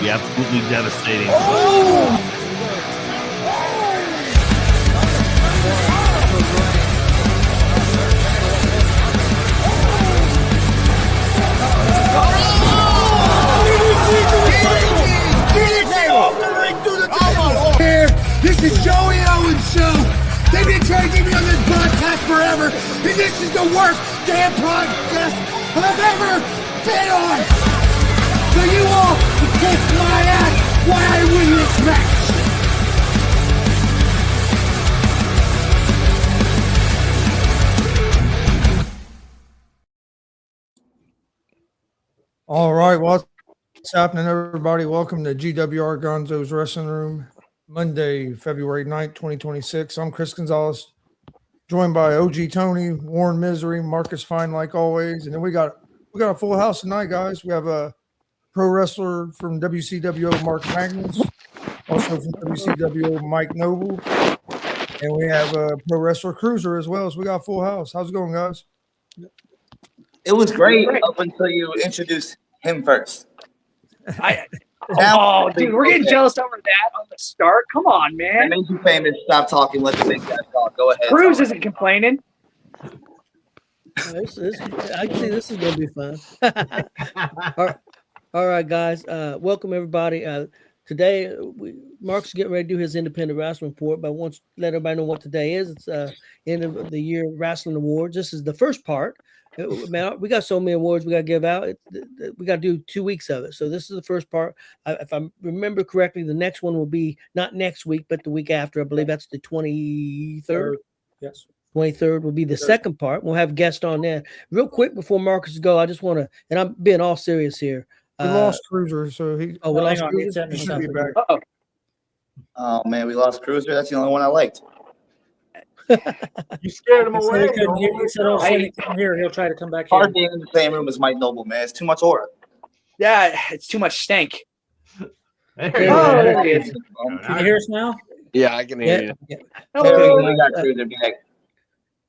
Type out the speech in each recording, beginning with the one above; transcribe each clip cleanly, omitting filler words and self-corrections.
be absolutely devastating. Oh! This is Joey Owens' show. They've been trying to get me on this podcast forever, and this is the worst damn podcast I've ever been on. So you all can kiss my ass while I win this match. All right, what's happening, everybody? Welcome to G.W.R. Gonzo'S Wrestling Room, Monday, February 9th, 2026. I'm Chris Gonzalez, joined by OG Tony, Warren Misery, Marcus Fine, like always. And then we got a full house tonight, guys. We have a pro wrestler from WCWO, Mark Magnus, also from WCWO, Mike Noble, and we have a pro wrestler, CRUZZER, as well. So we got a full house. How's it going, guys? It was great up until you introduced him first. Dude, we're getting jealous over that on the start. Come on, I man. made you famous. Stop talking. Let the big guy talk. Go ahead. Cruz isn't complaining. Actually, this is gonna be fun. All right, guys. Welcome everybody. Today, Mark's getting ready to do his independent wrestling report, but I want to let everybody know what today is. It's end of the year wrestling awards. This is the first part. Man, we got so many awards we got to give out. We got to do 2 weeks of it. So this is the first part. If I remember correctly, the next one will be not next week, but the week after. I believe that's the 23rd. Yes. 23rd will be the second part. We'll have guests on there. Real quick before Marcus go, I just want to, and I'm being all serious here. We lost CRUZZER, so he. Oh, we lost CRUZZER. He should be back. Oh man, we lost CRUZZER. That's the only one I liked. You scared him away. He said, "Oh, hey, come here." He'll try to come back Hard here. being in the same room as Mike Noble, man. It's too much aura. Yeah, it's too much stank. There he is. Can you hear us now? Yeah, I can hear you. Yeah. We got CRUZZER back.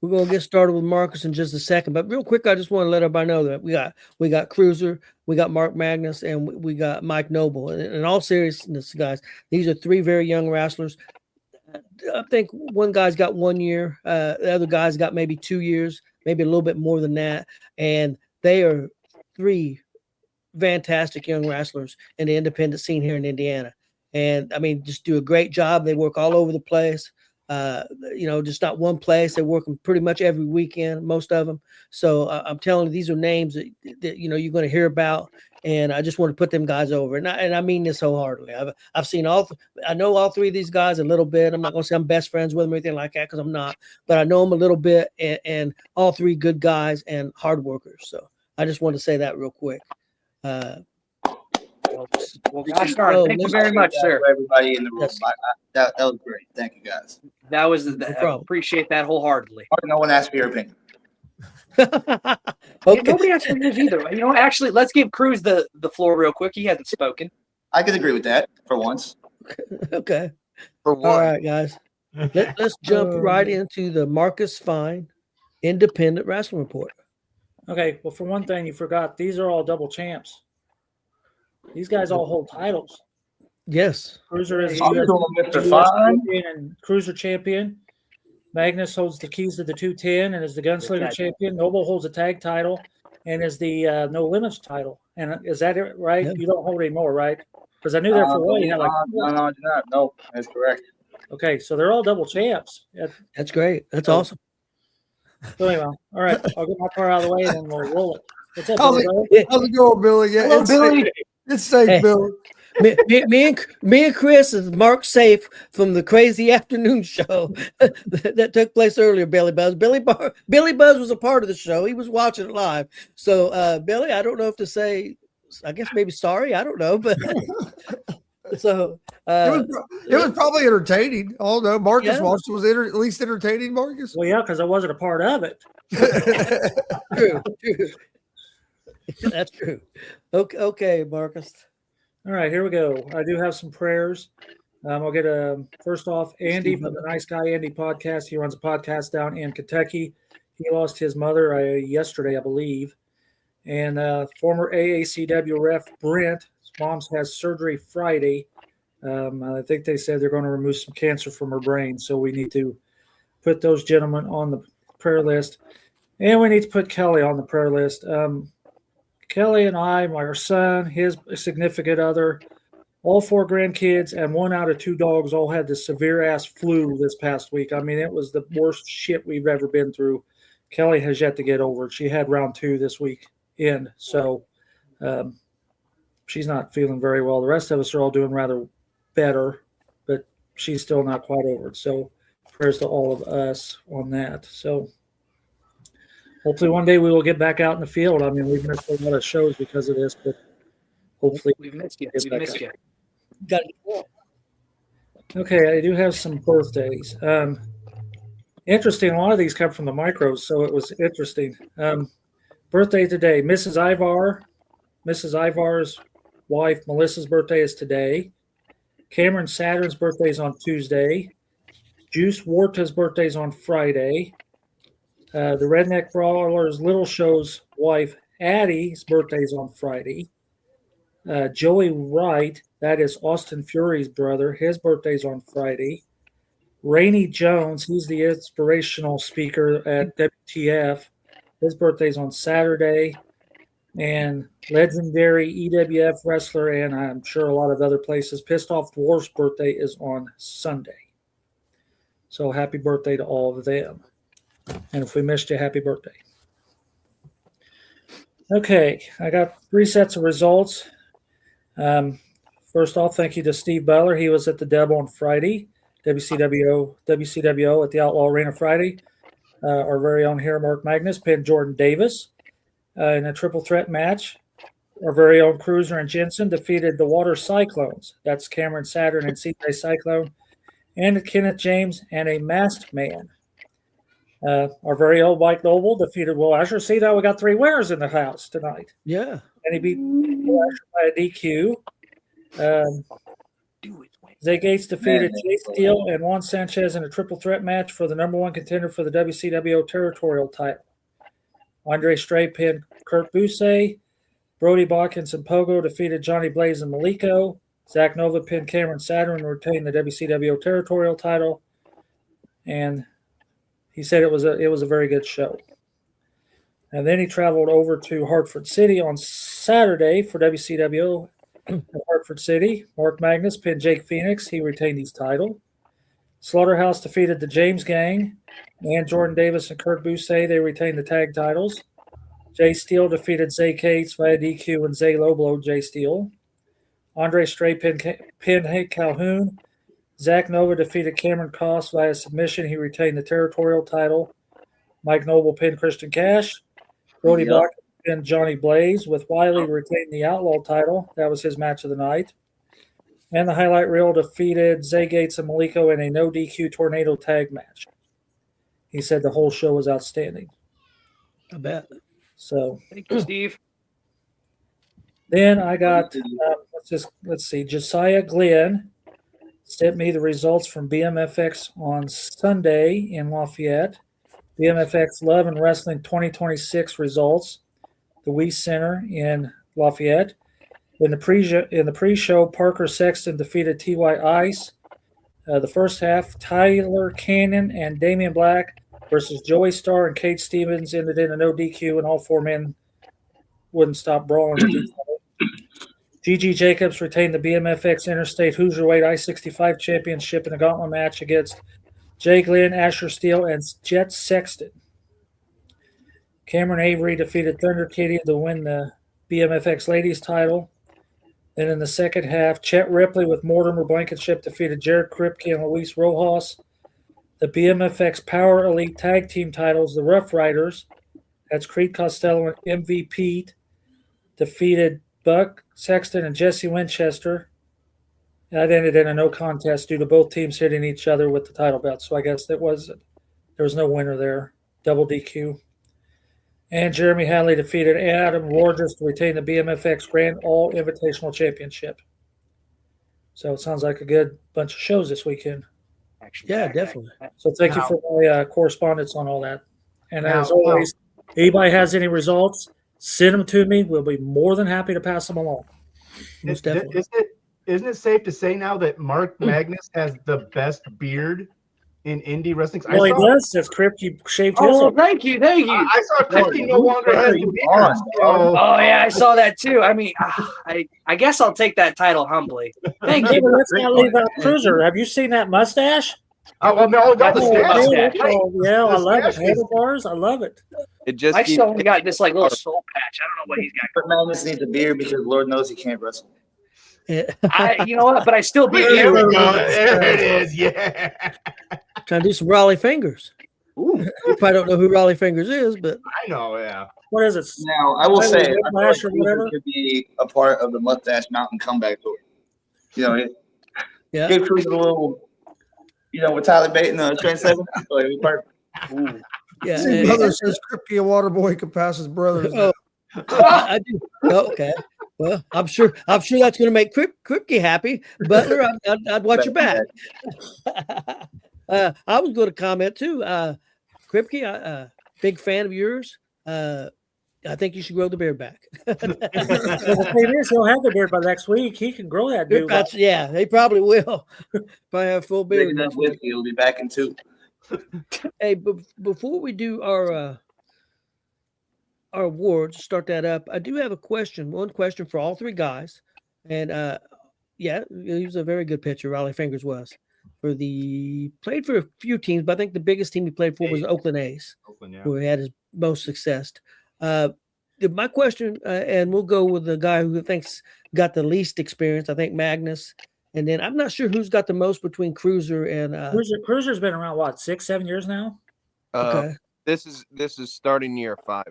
We're gonna get started with Marcus in just a second, but real quick, I just want to let everybody know that we got CRUZZER, we got Mark Magnus, and we got Mike Noble. And in all seriousness, guys, these are three very young wrestlers. I think one guy's got 1 year, the other guy's got maybe 2 years, maybe a little bit more than that, and they are three fantastic young wrestlers in the independent scene here in Indiana. And I mean, just do a great job. They work all over the place. Just not one place. They work them pretty much every weekend, most of them. So I'm telling you, these are names that you're going to hear about, and I just want to put them guys over. And I mean this wholeheartedly. I've seen I know all three of these guys a little bit. I'm not going to say I'm best friends with them or anything like that, because I'm not, but I know them a little bit, and all three good guys and hard workers. So I just want to say that real quick. Well, gosh darn, thank you very much, sir. Everybody in the room. Yes. That was great. Thank you, guys. That was I problem. appreciate that wholeheartedly. No one asked for your opinion. Yeah, Okay. nobody asked for yours either. You know, actually, let's give Cruz the floor real quick. He hasn't spoken. I could agree with that for once. Okay. For All one, right, guys. Let's jump right into the Marcus Fine Independent Wrestling Report. Okay, well, for one thing, you forgot these are all double champs. These guys all hold titles. Yes. CRUZZER is I'm US doing Mr. US Fine. champion and CRUZZER champion. Magnus holds the keys to the 210 and is the Gunslinger champion. Noble holds a tag title and is the No Limits title. And is that it, right? Yeah. You don't hold anymore, right? Because I knew there for a while you had like no, I do not. No, that's correct. okay, so they're all double champs. That's great. That's awesome. So anyway, all right, I'll get my car out of the way and then we'll roll it. What's up, How's brother? How's it going, Billy? Yeah, Hello, it's Billy. safe. It's safe, Hey. Billy. Me and Chris and Mark Safe from the crazy afternoon show that took place earlier. Billy Buzz was a part of the show. He was watching it live. So Billy, I don't know if to say. I guess maybe sorry. I don't know, but so It was probably entertaining. Although Marcus Yeah. watched it, was it at least entertaining, Marcus? Well, yeah, because I wasn't a part of it. true. That's true. Okay, Marcus. All right, here we go. I do have some prayers. I'll get first off, Andy from the Nice Guy Andy podcast. He runs a podcast down in Kentucky. He lost his mother yesterday, I believe. And former AACW ref Brent Mom's has surgery Friday. I think they said they're going to remove some cancer from her brain, so we need to put those gentlemen on the prayer list. And we need to put Kelly on the prayer list. Kelly and I, my son, his significant other, all 4 grandkids, and 1 out of 2 dogs all had the severe-ass flu this past week. I mean, it was the worst shit we've ever been through. Kelly has yet to get over it. She had round 2 this weekend, so she's not feeling very well. The rest of us are all doing rather better, but she's still not quite over it. So prayers to all of us on that. So hopefully one day we will get back out in the field. I mean, we've missed a lot of shows because of this, but hopefully We've missed you. Yes, We've back missed up. you. Got it. Okay, I do have some birthdays. Interesting, a lot of these come from the micros, so it was interesting. Birthday today, Mrs. Ivar. Mrs. Ivar's wife, Melissa's birthday is today. Cameron Saturn's birthday is on Tuesday. Juice Warta's birthday is on Friday. The Redneck Brawler's Little Show's wife, Addie's birthday is on Friday. Joey Wright, that is Austin Fury's brother, his birthday's on Friday. Rainey Jones, he's the inspirational speaker at WTF. His birthday's on Saturday. And legendary EWF wrestler, and I'm sure a lot of other places, Pissed Off Dwarf's birthday is on Sunday. So happy birthday to all of them. And if we missed you, happy birthday. Okay, I got 3 sets of results. First off, thank you to Steve Butler. He was at the Deb on Friday, WCWO at the Outlaw Arena Friday. Our very own here, Mark Magnus, pinned Jordan Davis in a triple threat match. Our very own Cruiser and Jensen defeated the Water Cyclones. That's Cameron Saturn and CJ Cyclone, and Kenneth James and a Masked Man. Our very old Mike Noble defeated Will Asher. See that we got 3 winners in the house tonight. Yeah. And he beat Will Asher by a DQ. Zay Gates defeated Jay Steele and Juan Sanchez in a triple threat match for the #1 contender for the WCWO territorial title. Andre Stray pinned Kurt Busey. Brody Botkins and Pogo defeated Johnny Blaze and Maliko. Zach Nova pinned Cameron Saturn and retained the WCWO territorial title. And he said it was a very good show. And then he traveled over to Hartford City on Saturday for WCWO at Hartford City. Mark Magnus pinned Jake Phoenix. He retained his title. Slaughterhouse defeated the James Gang and Jordan Davis and Kurt Busey. They retained the tag titles. Jay Steele defeated Zay Cates via DQ and Zay Loblo Jay Steele. Andre Stray pinned Hank Calhoun. Zach Nova defeated Cameron Koss via submission. He retained the territorial title. Mike Noble pinned Christian Cash. Brody Bach pinned Johnny Blaze, with Wiley retaining the Outlaw title. That was his match of the night. And the highlight reel defeated Zay Gates and Maliko in a no DQ tornado tag match. He said the whole show was outstanding. I bet. So Thank you, Steve. then I got let's see. Josiah Glenn sent me the results from BMFX on Sunday in Lafayette. BMFX Love and Wrestling 2026 results. The Wee Center in Lafayette. In the pre-show, Parker Sexton defeated T.Y. Ice. The first half, Tyler Cannon and Damian Black versus Joey Starr and Kate Stevens ended in a no DQ, and all 4 men wouldn't stop brawling with each other. G.G. Jacobs retained the BMFX Interstate Hoosier I-65 Championship in a gauntlet match against Jay Glenn, Asher Steele, and Jet Sexton. Cameron Avery defeated Thunder Kitty to win the BMFX Ladies title. Then in the second half, Chet Ripley with Mortimer Blankenship defeated Jared Kripke and Luis Rojas. The BMFX Power Elite Tag Team titles, the Rough Riders, that's Creed Costello and MVP, defeated Buck Sexton and Jesse Winchester. That ended in a no contest due to both teams hitting each other with the title belts. So I guess there was no winner there. Double DQ. And Jeremy Hadley defeated Adam Rogers to retain the BMFX Grand All Invitational Championship. So it sounds like a good bunch of shows this weekend. Yeah, definitely. So thank you for my correspondence on all that. And as always, anybody has any results, send them to me. We'll be more than happy to pass them along. Most definitely. Isn't it safe to say now that Mark Magnus has the best beard in indie wrestling? Well, he does. That's Crypt. You shaved his. Oh, thank you. I saw Christy no longer has the beard. So. Oh yeah, I saw that too. I mean, I guess I'll take that title humbly. Thank Yeah, you. but let's not leave out Cruzzer. Have you seen that mustache? Oh well, no, not the That's stash. mustache. Oh, yeah, I The love it. stash is- Handlebars, I love it. It just I keeps still only got this like little soul patch. I don't know what he's got. But Magnus needs a beard because Lord knows he can't wrestle. You know what? But I still beat There we you. go. There it is. Yeah. Trying to do some Raleigh Fingers. Ooh. You probably don't know who Raleigh Fingers is, but I know. Yeah. What is it? Now, I will say, I feel like Whiplash or whatever? Cruiser could be a part of the Mustache Mountain comeback tour. You know, yeah. give Cruiser a little, with Tyler Bate and Trent Seven. Like, it'd be perfect. Ooh. Yeah. His and- brother says Kripke a water boy could pass his brothers. Oh, I do. Oh, okay. Well, I'm sure that's going to make Kripke happy. Butler, I'd watch your back. I was going to comment too. Kripke, big fan of yours. I think you should grow the beard back. Well, the thing is, he'll have the beard by next week. He can grow that dude. Yeah, they probably will. Probably have full Big beard. enough next week. whiskey, he'll be back in 2. Hey, before we do our awards, start that up. I do have one question for all three guys, and yeah, he was a very good pitcher. Raleigh Fingers was played for a few teams, but I think the biggest team he played for was the Oakland A's, where he had his most success. My question, and we'll go with the guy who thinks got the least experience. I think Magnus. And then I'm not sure who's got the most between Cruzzer and Cruiser's been around what, 6-7 years now? okay. This is starting year 5.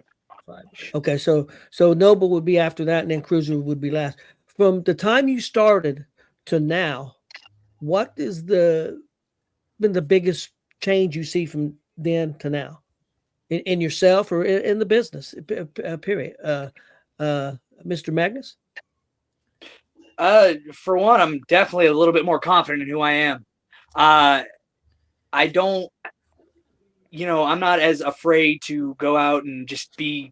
Okay, so Noble would be after that, and then Cruzzer would be last. From the time you started to now, what is been the biggest change you see from then to now, in yourself or in the business? Period. Mr. Magnus. For one, I'm definitely a little bit more confident in who I am. I don't, I'm not as afraid to go out and just be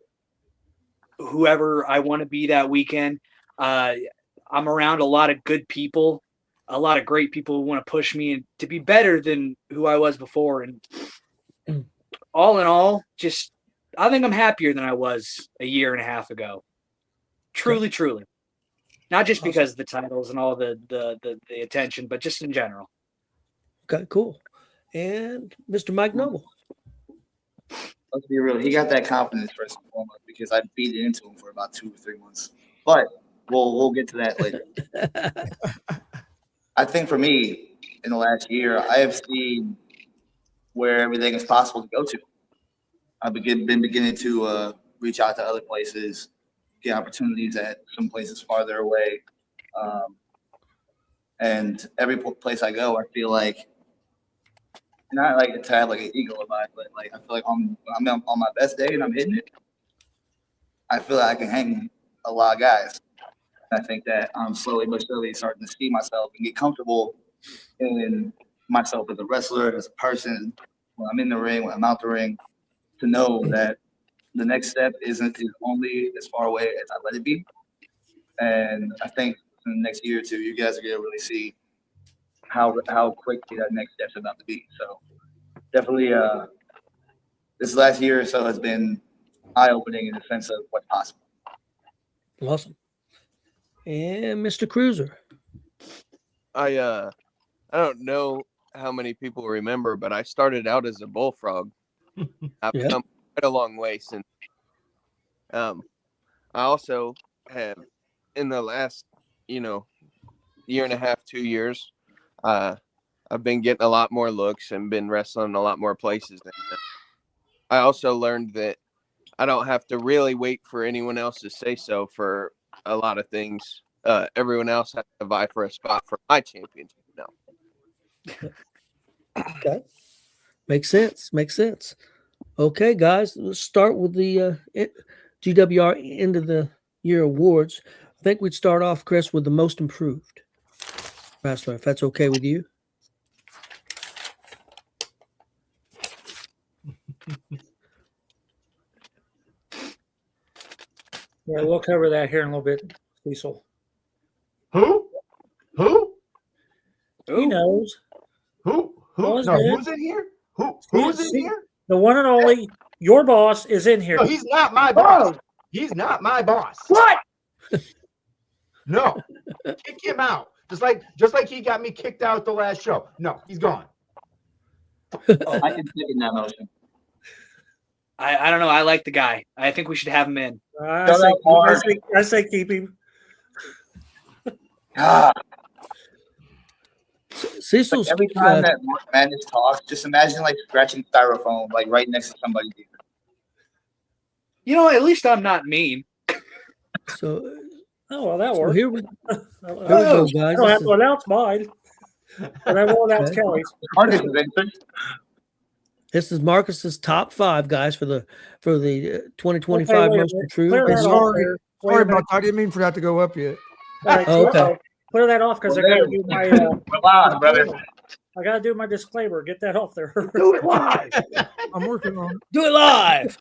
whoever I want to be that weekend. I'm around a lot of good people, a lot of great people who want to push me to be better than who I was before. And all in all, I think I'm happier than I was a year and a half ago. Truly, truly. Not just because of the titles and all the attention, but just in general. Okay, cool. And Mr. Mike Noble. Let's be real. He got that confidence first and foremost because I beat it into him for about 2 or 3 months. But we'll get to that later. I think for me, in the last year, I have seen where everything is possible to go to. I've been beginning to reach out to other places, get opportunities at some places farther away. And every place I go, I feel like, not like to have like an ego about it, but like I feel like I'm on my best day and I'm hitting it. I feel like I can hang a lot of guys. I think that I'm slowly but surely starting to see myself and get comfortable in myself as a wrestler, as a person, when I'm in the ring, when I'm out the ring, to know that the next step is only as far away as I let it be. And I think in the next year or two, you guys are going to really see how quickly that next step's about to be. So definitely this last year or so has been eye-opening in the sense of what's possible. Awesome. And Mr. Cruzzer. I don't know how many people remember, but I started out as a bullfrog. I've come quite a long way since. I also have, in the last, year and a half, 2 years, I've been getting a lot more looks and been wrestling a lot more places. I also learned that I don't have to really wait for anyone else to say so for a lot of things. Everyone else has to vie for a spot for my championship now. Okay. Makes sense. Okay, guys, let's start with the G.W.R. end of the year awards. I think we'd start off, Chris, with the most improved wrestler, if that's okay with you. Yeah, we'll cover that here in a little bit, Cecil. Who? He knows. Who? Boss No, man. who's in here? Who's in here? The one and only, your boss is in here. No, he's not my boss. He's not my boss. What? No, kick him out. Just like he got me kicked out the last show. No, he's gone. I can second that motion. I don't know. I like the guy. I think we should have him in. I say keep him. Ah, Cecil's every time that Mark Madness talks, just imagine like scratching styrofoam, like right next to somebody's ear. You know, at least I'm not mean. so Oh, well, that so works. here we go, guys. I don't have to announce mine, but I will announce Okay. Kelly's. Marcus is in. This is Marcus's top 5 guys for the 2025 Okay, wait a most minute. improved. Clear that Hey, off sorry. there. Wait Sorry a minute. about that. I didn't mean for that to go up yet. All right, Oh, okay. so clear that off because I got to do my. We're live, brother. I got to do my disclaimer. Get that off there. Do it live. I'm working on it. Do it live.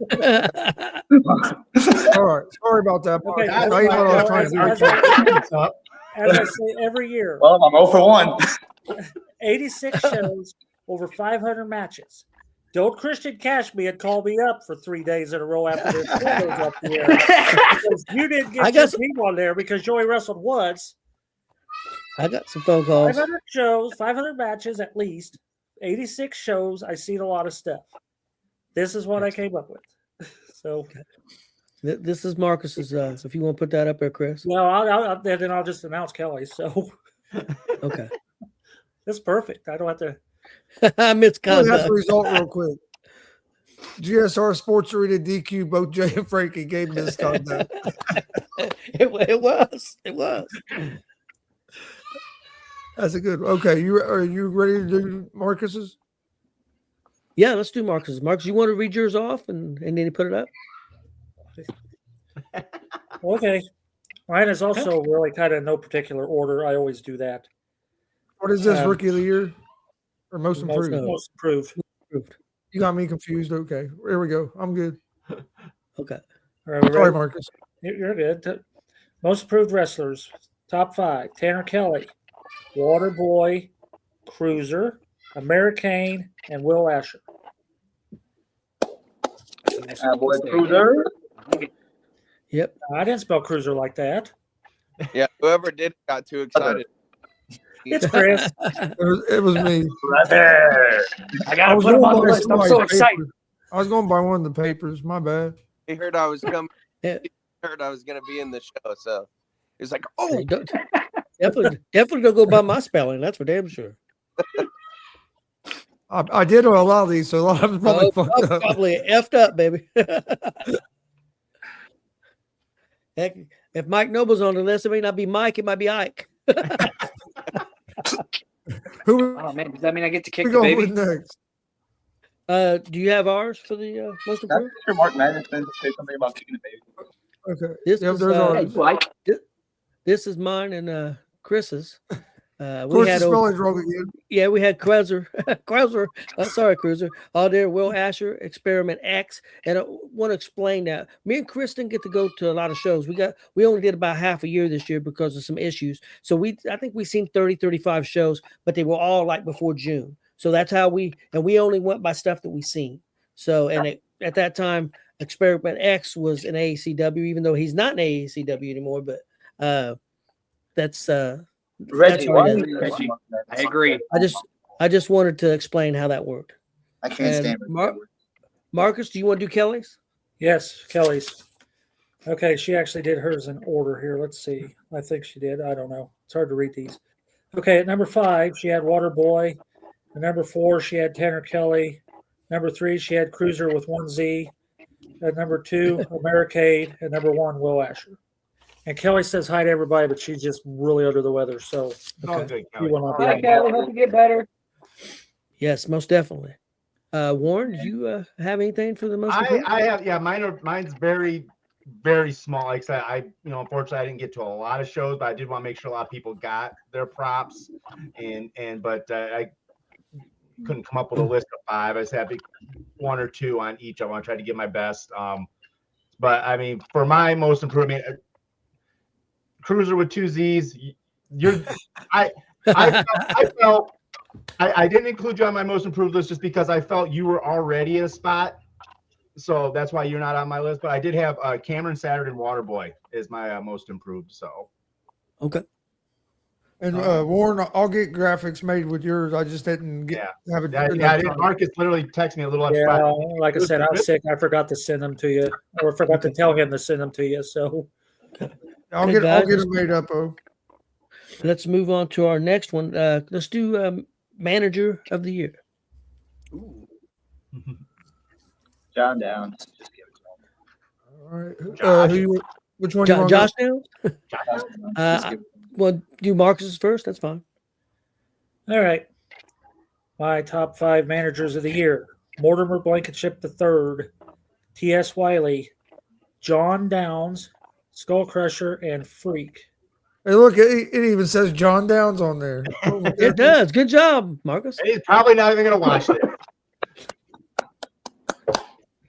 All right. Sorry about that. Mark. Okay, I ain't what I was trying to do. What's up? As I say every year, Well, I'm 0 for 1. 86 shows, over 500 matches. Don't Christian cash me and call me up for 3 days in a row after this show goes up the air. Because you didn't I get your guess- team on there because Joey wrestled once. I got some phone calls. 500 shows, 500 matches at least, 86 shows. I've seen a lot of stuff. This is what I came up with. So, This is Marcus's. So if you want to put that up there, Chris. no, then I'll just announce Kelly. So, Okay. it's perfect. I don't have to. That's the Misconduct. result real quick. GSR Sports Arena DQ both Jay and Frankie game misconduct. It was. That's a good one. Okay, are you ready to do Marcus's? Yeah, let's do Marcus's. Marcus, you want to read yours off and then you put it up? Okay. Mine is also really kind of no particular order. I always do that. What is this, Rookie of the Year? Or most improved? Most improved. You got me confused. Okay, here we go. I'm good. Okay. All right, Sorry, Marcus. You're good. Most improved wrestlers, top 5: Tanner Kelly, Waterboy, Cruiser, Americane, and Will Asher. Boy, Cruiser. Yep. I didn't spell Cruiser like that. Yeah, whoever did it got too excited. It's Chris. It was me. Brother. I gotta put him on the by list. I'm so somebody's excited. paper. I was going by one of the papers. My bad. He heard I was coming. Yeah. He heard I was going to be in the show, so he's like, Hey, "Oh, definitely don't go by my spelling. That's for damn sure. I did a lot of these, so a lot of them probably fucked up. Probably effed up, baby. Heck, if Mike Noble's on the list, it may not be Mike, it might be Ike. Who Oh man, does that mean I get to kick we the going baby? with next? Do you have ours for the most That's improved? sure Mark Madness said something about kicking the baby. Okay. This Yep, is, there's uh, ours. Like, This is mine and Chris's. Of We course, the had spelling's wrong again. Yeah, we had Cruzzer, Cruiser, all there. Will Asher, Experiment X, and I want to explain that me and Chris didn't get to go to a lot of shows. We only did about half a year this year because of some issues. So I think we seen 30, 35 shows, but they were all like before June. So that's how we only went by stuff that we seen. So at that time, Experiment X was an AACW, even though he's not an AACW anymore. But that's Reggie, how why it is is. Reggie? I agree. I just wanted to explain how that worked. I can't And stand it. Marcus, do you want to do Kelly's? Yes, Kelly's. Okay, she actually did hers in order here. Let's see. I think she did. I don't know. It's hard to read these. Okay, at number 5, she had Waterboy. At number 4, she had Tanner Kelly. Number 3, she had Cruiser with 1 Z. At number 2, Americade. At number 1, Will Asher. And Kelly says hi to everybody, but she's just really under the weather. So Oh, good, you Kelly. will not be Hi, on Kelly. Hope you get better. Yes, most definitely. Warren, do you have anything for the most? I have, yeah, mine's very, very small. Like I said, unfortunately I didn't get to a lot of shows, but I did want to make sure a lot of people got their props but I couldn't come up with a list of 5. I just had 1 or 2 on each. I want to try to give my best. But I mean, for my most improvement, Cruiser with 2 Z's, I felt I didn't include you on my most improved list just because I felt you were already in a spot. So that's why you're not on my list. But I did have Cameron Saturn and Waterboy is my most improved. So Okay. And Warren, I'll get graphics made with yours. I just didn't have it. yeah, Marcus literally texted me a little Yeah, upfront. like I said, I was sick. I forgot to send them to you, or forgot to tell him to send them to you. So I'll Okay, get guys, them made up. Oh, let's move on to our next one. Let's do manager of the year. John Downs. Just give it to him. all right. Josh. Which one? You want Josh Downs? Just give it to him. Well, do Marcus's first. That's fine. all right, my top 5 managers of the year: Mortimer Blankenship III, T.S. Wiley, John Downs, Skull Crusher, and Freak. Hey, look, it even says John Downs on there. It does. Good job, Marcus. He's probably not even going to watch this.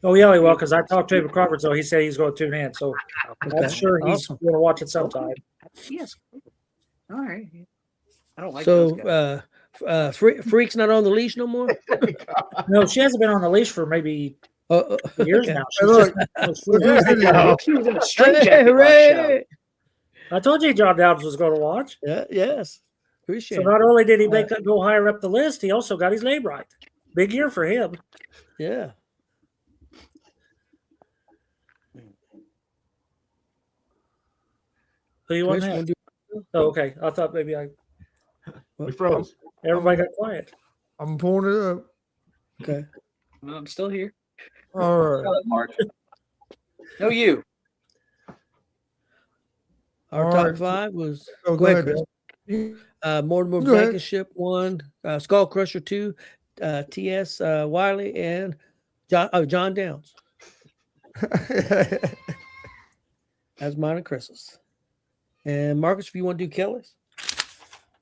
Oh yeah, he will, because I talked to him at Crawford, so he said he's going to tune in. So I'm Okay. sure he's Awesome. going to watch it sometime. Yes. All right. I don't like those guys. So, Freak's not on the leash no more. No, she hasn't been on the leash for maybe years okay. now. Hey, look, look who's in there. She was in a string Hey, jacket last show. hooray! I told you John Downs was going to watch. Yeah, yes. Appreciate So it. not only did he make go higher up the list, he also got his name right. Big year for him. Yeah. Who you want Chris, next? wanna do- Oh, okay. I thought maybe We froze. everybody got quiet. I'm pulling it up. Okay. Well, I'm still here. All right. Tell it, Mark. No, you. Our All top right. 5 was Oh, go ahead, Chris. You- Mortimer Go ahead. Blankenship 1, Skull Crusher 2, T.S. Wiley, and John Downs. That's mine and Chris's. And Marcus, if you want to do Kelly's.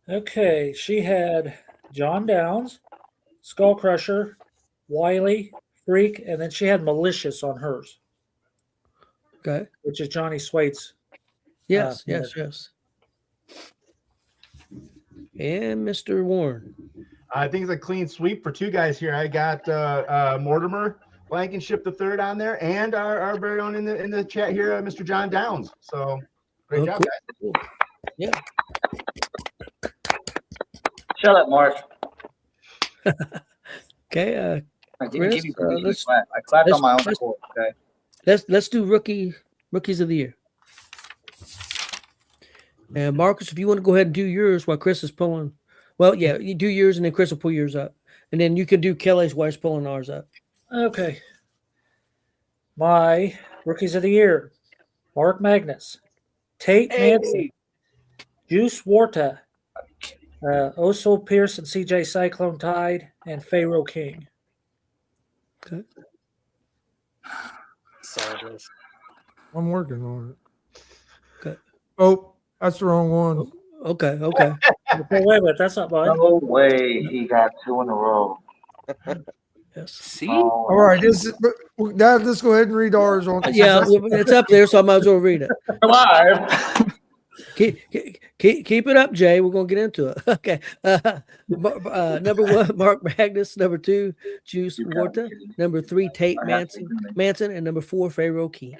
Okay. She had John Downs, Skull Crusher, Wiley, Freak, and then she had Malicious on hers, Okay. which is Johnny Swait's. Yes, yeah. yes. And Mr. Warren. I think it's a clean sweep for 2 guys here. I got Mortimer Blankenship III on there, and our very own in the chat here, Mr. John Downs. So great job, cool. guys. Yeah. Shut up, Mark. Okay. I didn't Chris, give you permission to let's- clap. I clapped let's- on my own let's- accord. Okay. Let's do rookies of the year. And Marcus, if you want to go ahead and do yours while Chris is pulling. Well, yeah, you do yours and then Chris will pull yours up. And then you can do Kelly's while he's pulling ours up. Okay. My rookies of the year: Mark Magnus, Tate Manson, Juice Warta, Oso Pierce and CJ Cyclone Tide, and Pharaoh King. Okay. Sorry. I'm working on it. Okay. Oh, that's the wrong one. Okay. Okay, wait a minute, that's not mine. No way he got 2 in a row. Yes. See? Oh, All right. Dad, let's go ahead and read ours on. Yeah, it's up there, so I might as well read it. live. Keep it up, Jay. We're gonna get into it. Okay. Number 1, Mark Magnus. Number 2, Juice Warta. Number 3, Tate Manson, and number 4, Pharaoh King.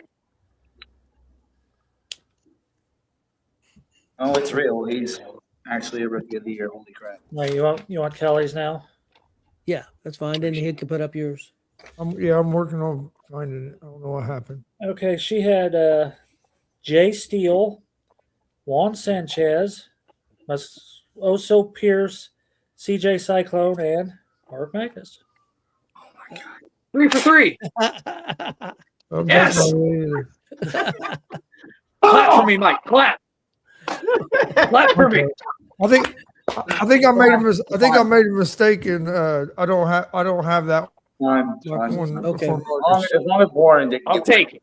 Oh, it's real. He's actually a rookie of the year. Holy crap. No, you want Kelly's now? Yeah, that's fine. Then he can put up yours. I'm working on finding it. I don't know what happened. Okay, she had Jay Steele, Juan Sanchez, Oso Pierce, CJ Cyclone, and Mark Magnus. 3 for 3. I'm Yes. definitely- Clap for me, Mike. Clap. Clap for me. I think I made a mistake in I don't have that Fine, one. fine. Okay. from As long as Warren didn't I'll give take it.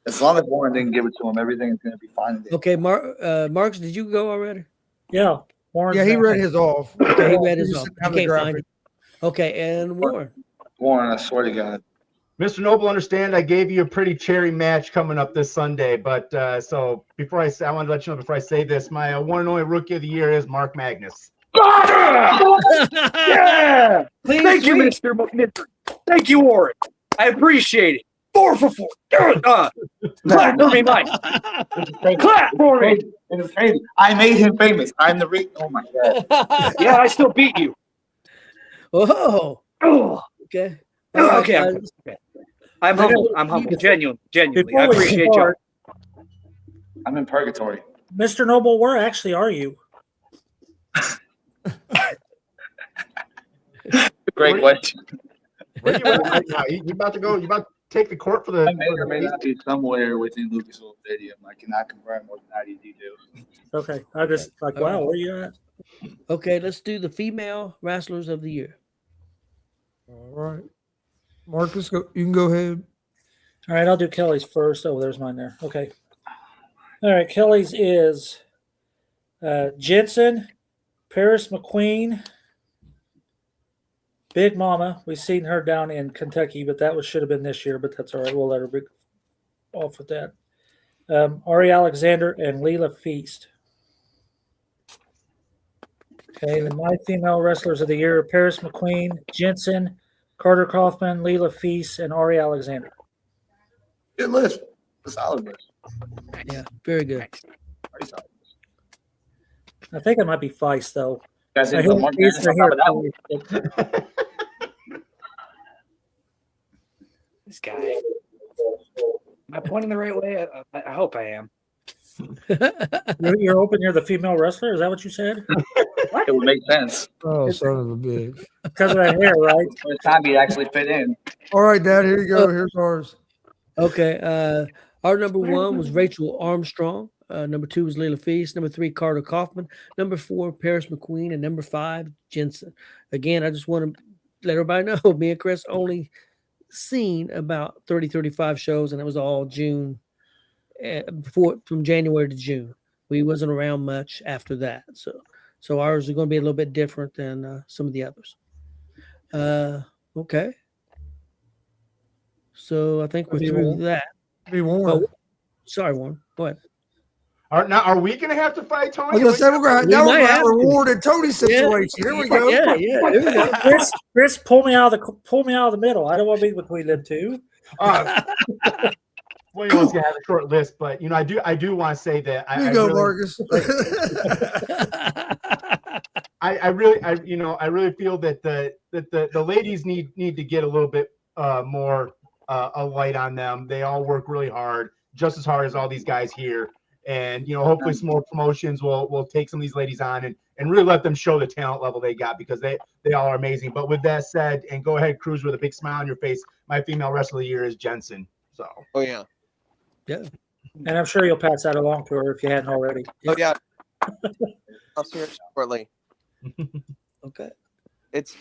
as long as Warren didn't give it to him, everything is going to be fine. Okay, Marcus, did you go already? Yeah, Warren's Yeah, he next. read his off. Okay, he read his just off. didn't have You the can't find graphic. it. Okay, and Warren. Warren, I swear to God, Mr. Noble, understand I gave you a pretty cherry match coming up this Sunday, but so before I want to let you know before I say this, my one and only rookie of the year is Mark Magnus. Yeah! Thank you, Mr. McNitter. Thank you, Warren. I appreciate it. 4 for 4. Clap for me, Mike. Clap for me. It is crazy. I made him famous. I'm the oh my god. Yeah, I still beat you. Oh, Oh, okay. okay. guys. I'm humble. I'm humble. Genuinely. I Before we appreciate you. start, I'm in purgatory. Mr. Noble, where actually are you? Great question. Where you at right now? You about to go? You about to take the court for the? I may or may not be somewhere within Lucas Oil Stadium. I cannot confirm more than IDD do. Okay. I just like, wow, where you at? Okay, let's do the female wrestlers of the year. All right. Marcus, you can go ahead. All right, I'll do Kelly's first. Oh, there's mine there. Okay. All right, Kelly's is Jensen, Paris McQueen, Big Mama. We've seen her down in Kentucky, but that should have been this year, but that's all right. We'll let her be off with that. Ari Alexander and Leela Feast. Okay, and my female wrestlers of the year: Paris McQueen, Jensen, Carter Kaufman, Leela Feast, and Ari Alexander. Good list. A solid list. Yeah, very good. Very solid. I think it might be Feist, though. Guys, I didn't put hear Mark Feast Magnus are on top of here. that one. This guy. Am I pointing the right way? I hope I am. You're hoping you're the female wrestler? Is that what you said? It would make sense. Oh, son of a bitch. Because of that hair, right? First time he actually fit in. All right, Dad, here you go. Here's ours. Okay, our number 1 was Rachel Armstrong. Number 2 was Leela Feast. Number 3, Carter Kaufman. Number 4, Paris McQueen. And number 5, Jensen. Again, I just want to let everybody know, me and Chris only seen about 35 shows, and it was all June, from January to June. We wasn't around much after that. So ours is going to be a little bit different than some of the others. Okay. So I think we're through that. Be warned. Oh, sorry, Warren. Go ahead. Are we going to have to fight I Tony? was going to say, we're going to have might have a to. rewarded Tony situation. Here we go. Yeah. Here we go. Chris, pull me out of the middle. I don't want to be between them two. Well, you know, gonna have a short list, but I do want to say that Here you go, Marcus. I really feel that the ladies need to get a little bit more a light on them. They all work really hard, just as hard as all these guys here. And hopefully some more promotions will take some of these ladies on and really let them show the talent level they got, because they all are amazing. But with that said, and go ahead, Cruz, with a big smile on your face, my female wrestler of the year is Jensen. So. Oh yeah. Yeah. And I'm sure you'll pass that along to her if you hadn't already. Oh yeah. I'll see her shortly. Okay. It's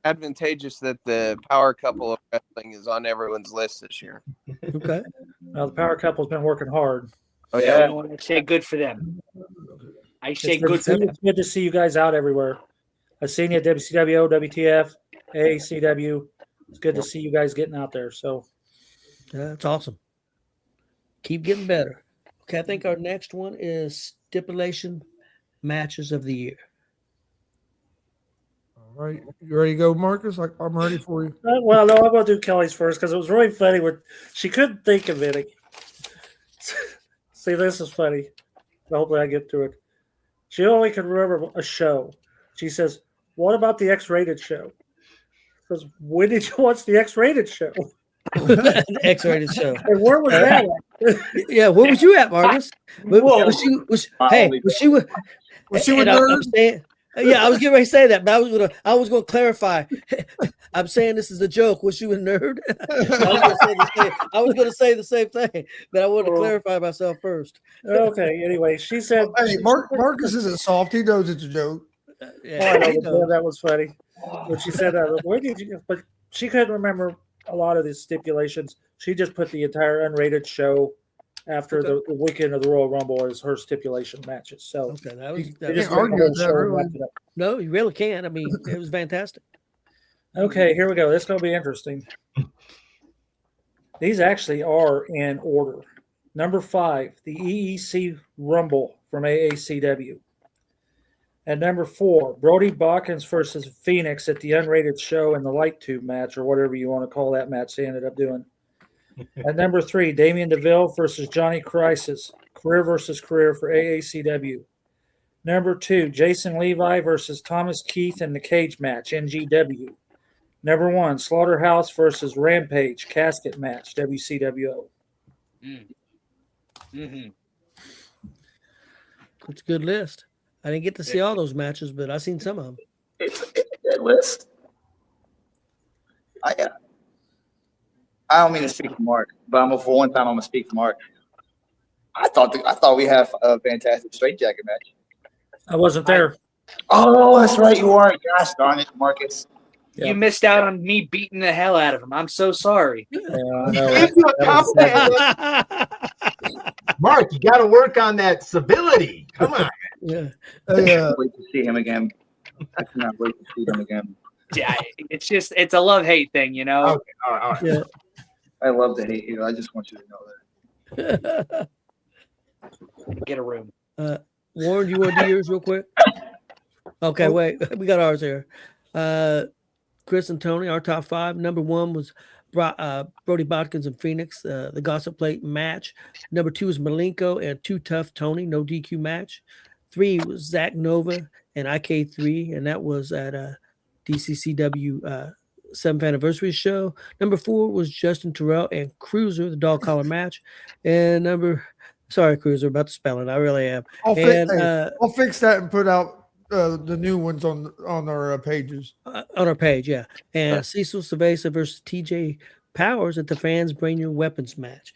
advantageous that the power couple of wrestling is on everyone's list this year. Okay. Well, the power couple's been working hard. Oh yeah. I say good for them. I say It's good for them. good to see you guys out everywhere. I've seen you at WCW, WTF, ACW. It's good to see you guys getting out there. So That's awesome. Keep getting better. Okay, I think our next one is stipulation matches of the year. All right. You ready to go, Marcus? I'm ready for you. well, no, I'm going to do Kelly's first because it was really funny when she couldn't think of any. See, this is funny. Hopefully I get to it. She only can remember a show. She says, what about the X-rated show? She goes, when did you watch the X-rated show? The X-rated show. And where was that at? Yeah, where was you at, Marcus? Was she with nerd? Yeah, I was getting ready to say that, but I was gonna clarify. I'm saying this is a joke. Was you a nerd? I was gonna say the same thing, but I wanted to clarify myself first. Okay, anyway, she said, Hey, Marcus isn't soft. He knows it's a joke. I know, that was funny. But she said, where did you? But she couldn't remember a lot of these stipulations. She just put the entire unrated show after the weekend of the Royal Rumble as her stipulation matches. So Okay, no, you really can't. I mean, it was fantastic. Okay, here we go. This is going to be interesting. These actually are in order. Number 5, the EEC Rumble from AACW. At number 4, Brody Bawkins versus Phoenix at the unrated show in the light tube match, or whatever you want to call that match they ended up doing. At number 3, Damian DeVille versus Johnny Crisis, career versus career for AACW. Number 2, Jason Levi versus Thomas Keith in the cage match, NGW. Number 1, Slaughterhouse versus Rampage, casket match, WCWO. Mm-hmm. It's a good list. I didn't get to see all those matches, but I seen some of them. It's a good list. I don't mean to speak for Mark, but for one time I'm gonna speak for Mark. I thought we had a fantastic straight jacket match. I wasn't there. Oh, that's right, you weren't. Gosh darn it, Marcus. You missed out on me beating the hell out of him. I'm so sorry. Yeah, I know. Give you a compliment. Mark, you got to work on that civility. Come on. Yeah. I can't wait to see him again. I cannot wait to see him again. Yeah, it's a love-hate thing, you know? Okay, all right. Yeah. I love to hate you. I just want you to know that. Get a room. Warren, do you want to do yours real quick? Okay, wait. We got ours here. Chris and Tony, our top 5. Number 1 was Brody Botkins and Phoenix, the Gossip Plate match. Number 2 was Malenko and Too Tough Tony, no DQ match. 3 was Zach Nova and IK3, and that was at DCCW 7th anniversary show. Number 4 was Justin Terrell and Cruiser, the dog collar match. And sorry, Cruiser, about to spell it. I really am. I'll fix that and put out the new ones on our pages. On our page, yeah. And Cecil Cerveza versus TJ Powers at the Fans Bring Your Weapons match.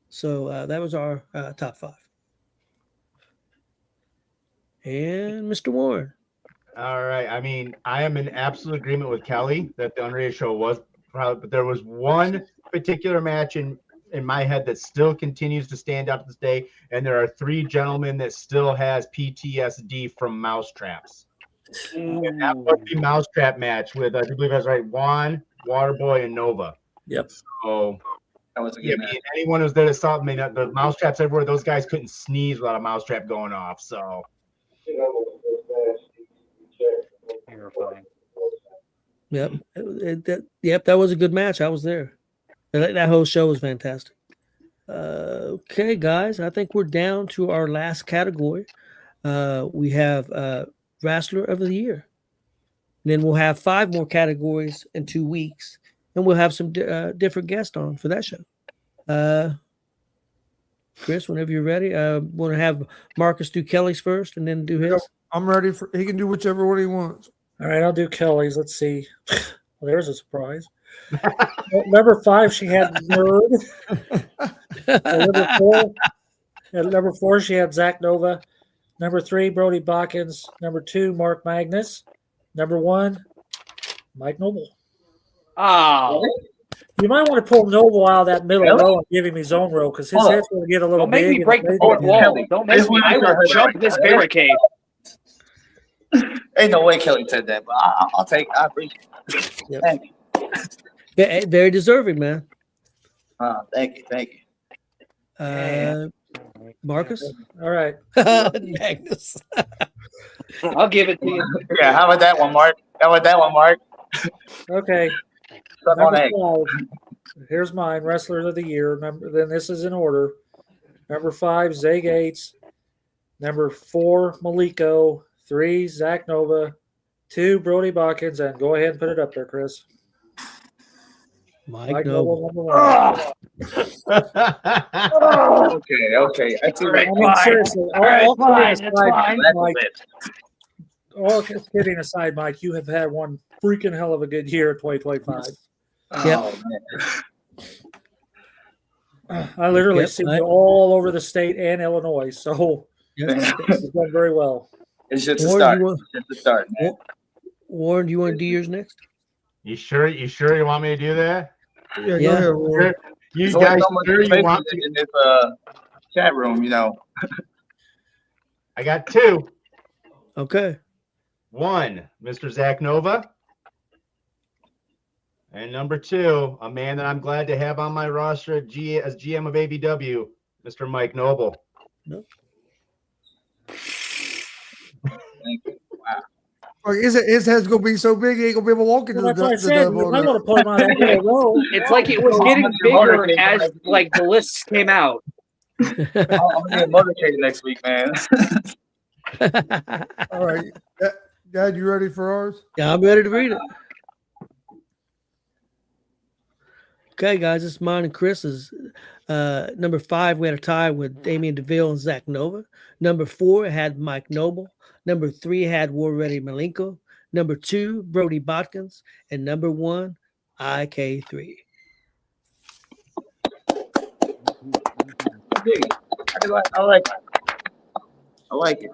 So that was our top 5. And Mr. Warren. All right. I mean, I am in absolute agreement with Kelly that the unrated show was proud, but there was one particular match in my head that still continues to stand out to this day, and there are 3 gentlemen that still has PTSD from mousetraps. And that was the mousetrap match with, I believe that's right, Juan, Waterboy, and Nova. Yep. So That was a good match. anyone who's there that saw, I mean, the mousetraps everywhere, those guys couldn't sneeze without a mousetrap going off. So Terrifying. Yep. That was a good match. I was there. That whole show was fantastic. Okay, guys, I think we're down to our last category. We have Wrestler of the Year. And then we'll have 5 more categories in 2 weeks, and we'll have some different guests on for that show. Chris, whenever you're ready, want to have Marcus do Kelly's first and then do his? I'm ready for. He can do whichever one he wants. All right, I'll do Kelly's. Let's see. Well, there's a surprise. Number 5, she had Nerd. At number 4, she had Zach Nova. Number 3, Brody Bawkins. Number 2, Mark Magnus. Number 1, Mike Noble. Oh, You might want to pull Noble out of that middle row and give him his own row because his head's going to get a little don't make big. me break the fourth wall. Don't make me. I will jump this barricade. Ain't no way Kelly said that, but I'll take. I appreciate it. Yep. Thank you. Yeah, very deserving, man. Thank you. Marcus? All right. Magnus. I'll give it to you. Yeah, how about that one, Mark? Okay. Suck on egg. Number 5. Here's mine. Wrestler of the Year. Then this is in order. Number 5, Zay Gates. Number 4, Malenko. 3, Zach Nova. 2, Brody Bawkins. And go ahead and put it up there, Chris. Mike Noble. Number 1. Okay. I see I mean, seriously, all kidding aside, Mike, you have had one freaking hell of a good year in 2025. I literally see you all over the state and Illinois, so it's done very well. It's just a start. Man. Warren, do you want to do yours next? You sure you want me to do that? Yeah. Go ahead, Warren. You There's guys so much sure you space want in this chat room, you know. I got 2. Okay. 1, Mr. Zach Nova. And number 2, a man that I'm glad to have on my roster as GM of ABW, Mr. Mike Noble. Thank you. Wow. Like, his head's gonna be so big, he ain't gonna be able to walk into Well, that's what I the said. You might want to put him on that little roll. It's like it was I'm getting gonna bigger motivate as next week. like the lists came out. I'm gonna get motivated next week, man. All right, Dad, you ready for ours? Yeah, I'm ready to read it. Okay, guys, it's mine and Chris's. Number 5, we had a tie with Damian DeVille and Zach Nova. Number 4 had Mike Noble. Number 3 had War Ready Malenko. Number 2, Brody Botkins. And number 1, IK3. I like it.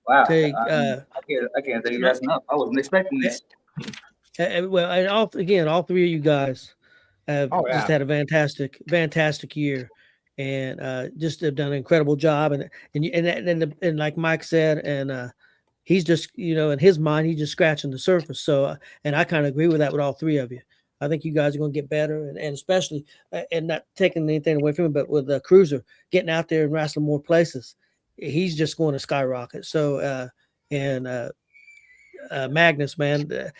Wow. Okay, I can't thank you guys enough. I wasn't expecting this. well, and all 3 of you guys have Oh, yeah. just had a fantastic year, and just have done an incredible job. And like Mike said, and he's just, in his mind, he's just scratching the surface. So, and I kind of agree with that with all 3 of you. I think you guys are going to get better, and especially, and not taking anything away from him, but with CRUZZER getting out there and wrestling more places, he's just going to skyrocket. So, Magnus, man,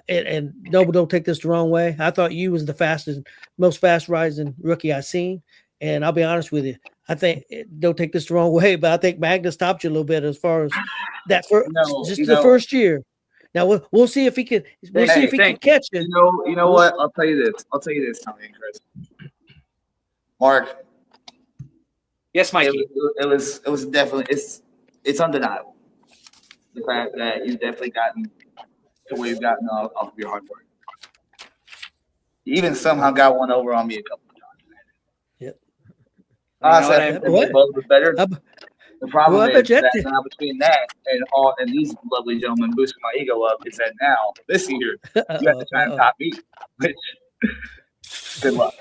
and Noble, don't take this the wrong way. I thought you was the most fast rising rookie I seen, and I'll be honest with you. I think, don't take this the wrong way, but I think Magnus topped you a little bit as far as that the first year. Now we'll see if he can. We'll see if he can catch it. You know what? I'll tell you this, Tommy and Chris. Mark. Yes, Mikey. It was definitely it's undeniable. The fact that you've definitely gotten to where you've gotten off of your hard work. You even somehow got one over on me a couple of times. Yep. I said both was better. The problem is that now between that and these lovely gentlemen boosting my ego up is that now this year you have to try and top me. Which, good luck.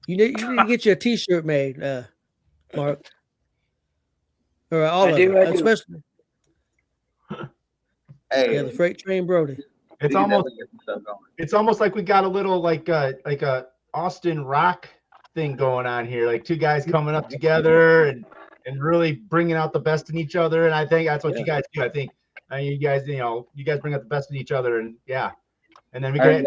You need to get you a T-shirt made, Mark. Or all of them, especially. Hey, yeah, the Freight Train Brody. It's almost like we got a little like a Austin Rock thing going on here, like 2 guys coming up together and really bringing out the best in each other. And I think that's what you guys do. I think you guys bring out the best in each other, and yeah. And then we can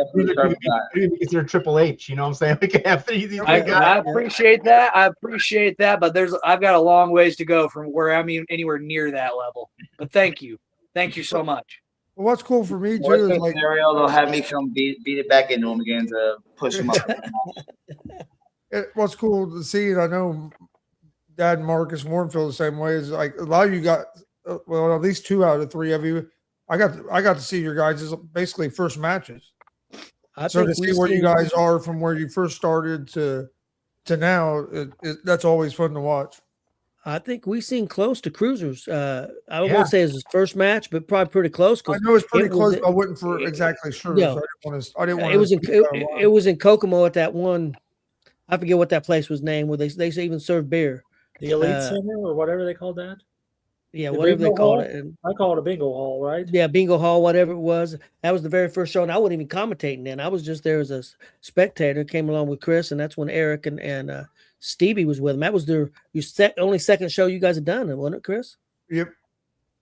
consider Triple H. You know what I'm saying? We can have 3 of these guys. I appreciate that. But I've got a long ways to go from where I'm even anywhere near that level. But thank you so much. Well, what's cool for me too Worst is like scenario, they'll have me come beat it back into him again to push him up. What's cool to see, and I know Dad and Marcus Warren feel the same way, is like a lot of you got, well, at least 2 out of 3 of you. I got to see your guys' basically first matches. So to see where you guys are from where you first started to now, that's always fun to watch. I think we seen close to CRUZZER's. I won't say it's his first match, but probably pretty close. I know it's pretty close. I wasn't for exactly sure. Yeah. So I didn't want to. It was in Kokomo at that one. I forget what that place was named. Where they even served beer. The Elite Center or whatever they called that. Yeah, whatever they called it. I call it a bingo hall, right? Yeah, bingo hall, whatever it was. That was the very first show, and I wasn't even commentating then. I was just there as a spectator. Came along with Chris, and that's when Eric and Stevie was with him. That was only second show you guys had done, wasn't it, Chris? Yep.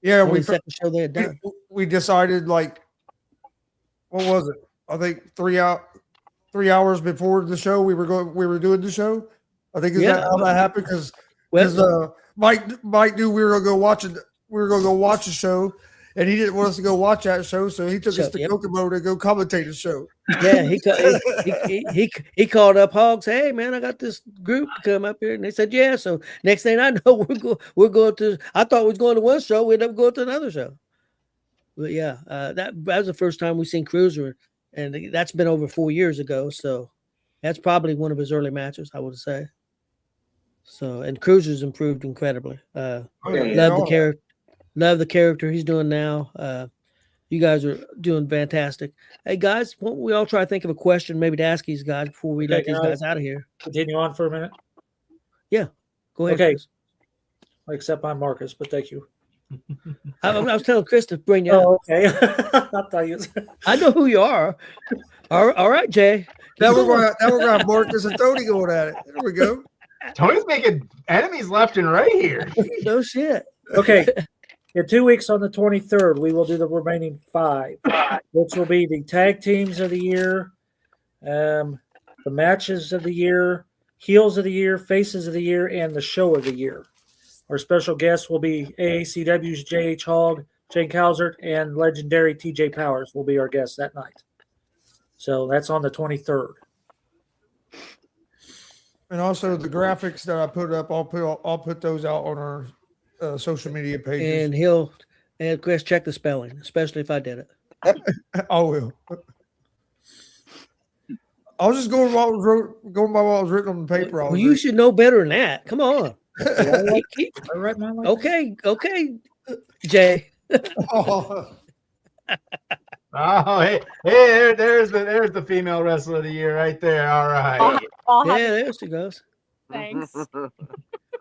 Yeah, second show they had done. We decided, like, what was it? I think 3 hours before the show we were doing the show. I think that how that happened because Mike knew we were gonna go watch it. We were gonna go watch the show, and he didn't want us to go watch that show, so he took us to Kokomo to go commentate the show. Yeah, he called up Hogs. Hey man, I got this group to come up here, and they said yeah. So next thing I know, we're going to. I thought we was going to one show. We ended up going to another show. But yeah, that was the first time we seen CRUZZER, and that's been over 4 years ago. So that's probably one of his early matches, I would say. So, and CRUZZER's improved incredibly. Love the character he's doing now. You guys are doing fantastic. Hey guys, why don't we all try to think of a question maybe to ask these guys before we let these guys out of here? Continue on for a minute. Yeah, go ahead. Okay. Except I'm Marcus, but thank you. I was telling Chris to bring you up. Oh, okay. I thought you was- I know who you are. All right, Jay. Now we're going to have Marcus and Tony going at it. There we go. Tony's making enemies left and right here. No shit. Okay. In 2 weeks on the 23rd, we will do the remaining 5, which will be the tag teams of the year, the matches of the year, heels of the year, faces of the year, and the show of the year. Our special guests will be AACW's J.H. Hogg, Jane Calzert, and legendary TJ Powers will be our guests that night. So that's on the 23rd. And also the graphics that I put up, I'll put those out on our social media pages. And Chris, check the spelling, especially if I did it. I will. I was just going by what was written on the paper. Well, you should know better than that. Come on. All right, man. Okay, Jay. Oh, Oh, hey, there's the female wrestler of the year right there. All right. Yeah, there she goes. Thanks. I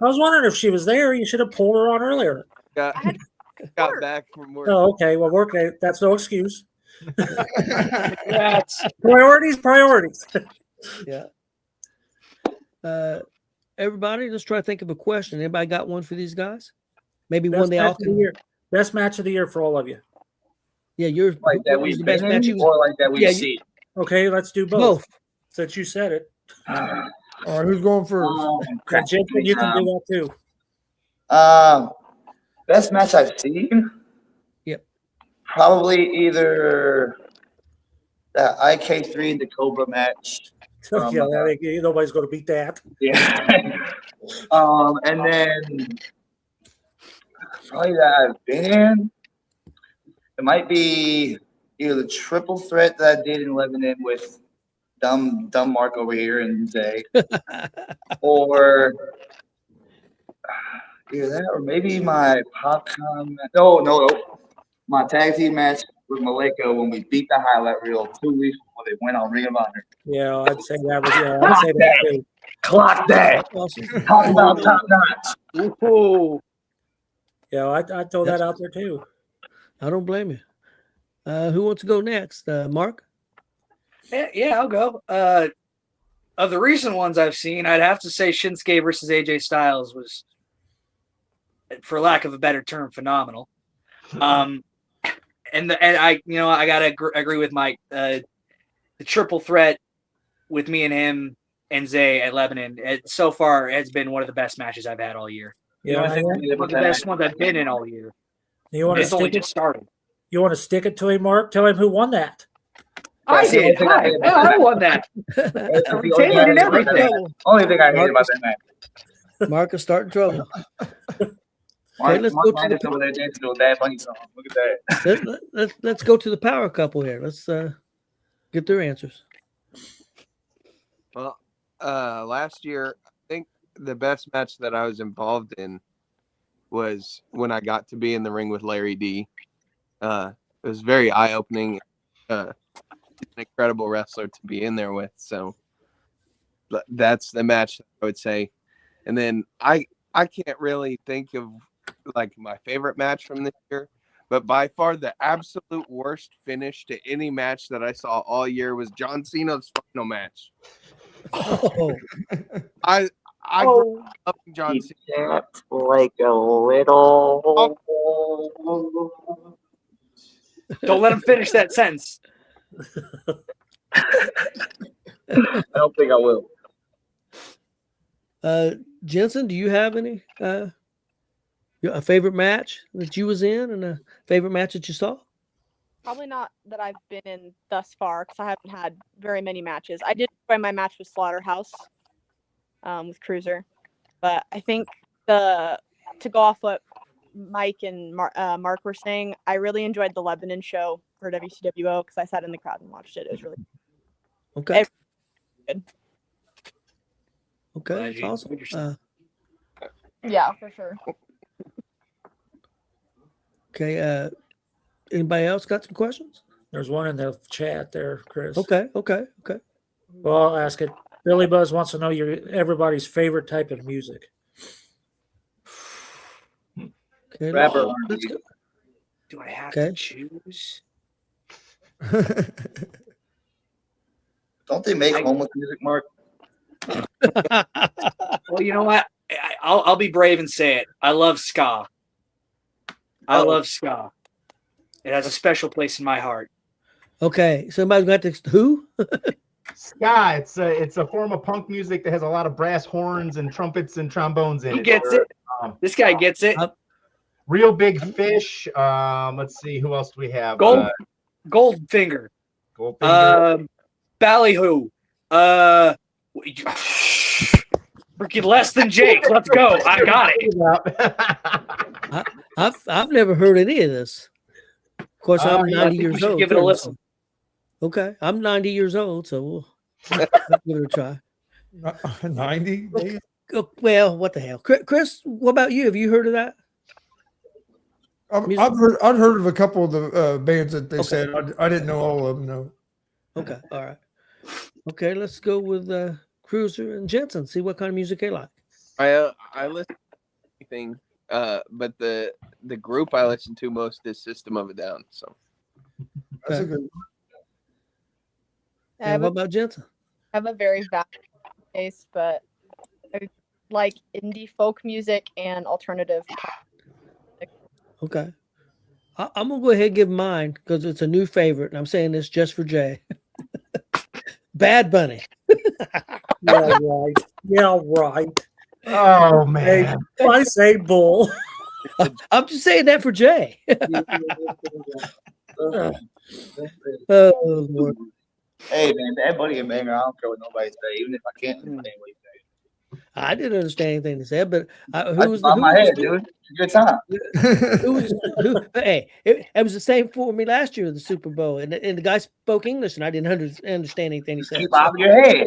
was wondering if she was there. You should have pulled her on earlier. Got back from work. Oh, okay. Well, work day. That's no excuse. That's Priorities. Yeah. Everybody, let's try to think of a question. Anybody got one for these guys? Maybe one they all can. Best match of the year for all of you. Yeah, you're Like that what was we've the best been match in, you or like that we've Yeah, seen. Okay, let's do both. both. Since you said it. all right, who's going first? And Jensen, you can do that too. Best match I've seen. Yep. Probably either that IK3 and the Cobra match. Yeah, nobody's going to beat that. Yeah. And then probably that I've been in. It might be either the triple threat that I did in Lebanon with dumb Mark over here and Zay, or either that, or maybe my popcorn. No, my tag team match with Maleko when we beat the highlight reel 2 weeks before they went on Ring of Honor. Yeah, I'd say that was. Yeah, I'd say that too. Clock that. Awesome. Talk about top notch. Ooh. Yeah, I'd throw that out there too. I don't blame you. Who wants to go next? Mark? Yeah, I'll go. Of the recent ones I've seen, I'd have to say Shinsuke versus AJ Styles was, for lack of a better term, phenomenal. And I gotta agree with Mike. The triple threat with me and him and Zay at Lebanon, so far has been one of the best matches I've had all year. Yeah, I think one of the best ones I've been in all year. You want to It's only stick it? just started. You want to stick it to him, Mark? Tell him who won that. I That's the only did. thing I hate about I that. won that. That's the only Retained thing I and hate about that everything. match. Only thing I hate about that match. Mark is starting trouble. Mark, let's Mark go to Madness over there dancing to a Bad Bunny song. Look at that. Let's go to the power couple here. Let's get their answers. Well, last year, I think the best match that I was involved in was when I got to be in the ring with Larry D. It was very eye-opening. He's an incredible wrestler to be in there with. So that's the match I would say. And then I can't really think of like my favorite match from this year, but by far the absolute worst finish to any match that I saw all year was John Cena's final match. Oh, I grew up loving John Cena. Like a little. Don't let him finish that sentence. I don't think I will. Jensen, do you have any a favorite match that you was in and a favorite match that you saw? Probably not that I've been in thus far because I haven't had very many matches. I did enjoy my match with Slaughterhouse with CRUZZER, but I think to go off what Mike and Mark were saying, I really enjoyed the Lebanon show for WCWO because I sat in the crowd and watched it. It was really Okay. good. Okay, Glad that's you awesome. enjoyed yourself. Yeah, for sure. Okay. Anybody else got some questions? There's one in the chat there, Chris. Okay. Well, I'll ask it. Billy Buzz wants to know everybody's favorite type of music. Okay, Rapper let's R&B. go. Do I have Okay. to choose? Don't they make I- homeless music, Mark? Well, you know what? I'll be brave and say it. I love ska. I love ska. It has a special place in my heart. Okay, somebody's got to who? Ska. It's a form of punk music that has a lot of brass horns and trumpets and trombones in He it. gets it. This guy gets it. Real Big Fish. Let's see, who else do we have? Goldfinger. Goldfinger. Ballyhoo. Freaking Less Than Jake. Let's go. I got it. I've never heard any of this. Of course, I'm I 90 think we years should old. give it a too, listen. so- Okay, I'm 90 years old, so we'll give it a try. 90. Oh, well, what the hell, Chris? What about you? Have you heard of that? I'd heard of a couple of the bands that they Okay. said. I didn't know all of them. No. Okay, all right. Okay, let's go with Cruiser and Jensen. See what kind of music they like. I listen to anything, but the group I listen to most is System of a Down. So That's a Okay. good one. I And what about Jensen? have a very vast taste, but I like indie folk music and alternative pop. Okay. I'm gonna go ahead and give mine because it's a new favorite, and I'm saying this just for Jay. Bad Bunny. Yeah, right. Yeah, right. Oh Hey, man. I say bull. I'm just saying that for Jay. Oh, Lord. Hey man, Bad Bunny and banger. I don't care what nobody say, even if I can't understand what you say. I didn't understand anything they said, but I who was just bob my the head, dude. It's a good time. hey, it was the same for me last year at the Super Bowl, and the guy spoke English, and I didn't understand anything he said. Keep bobbing your head.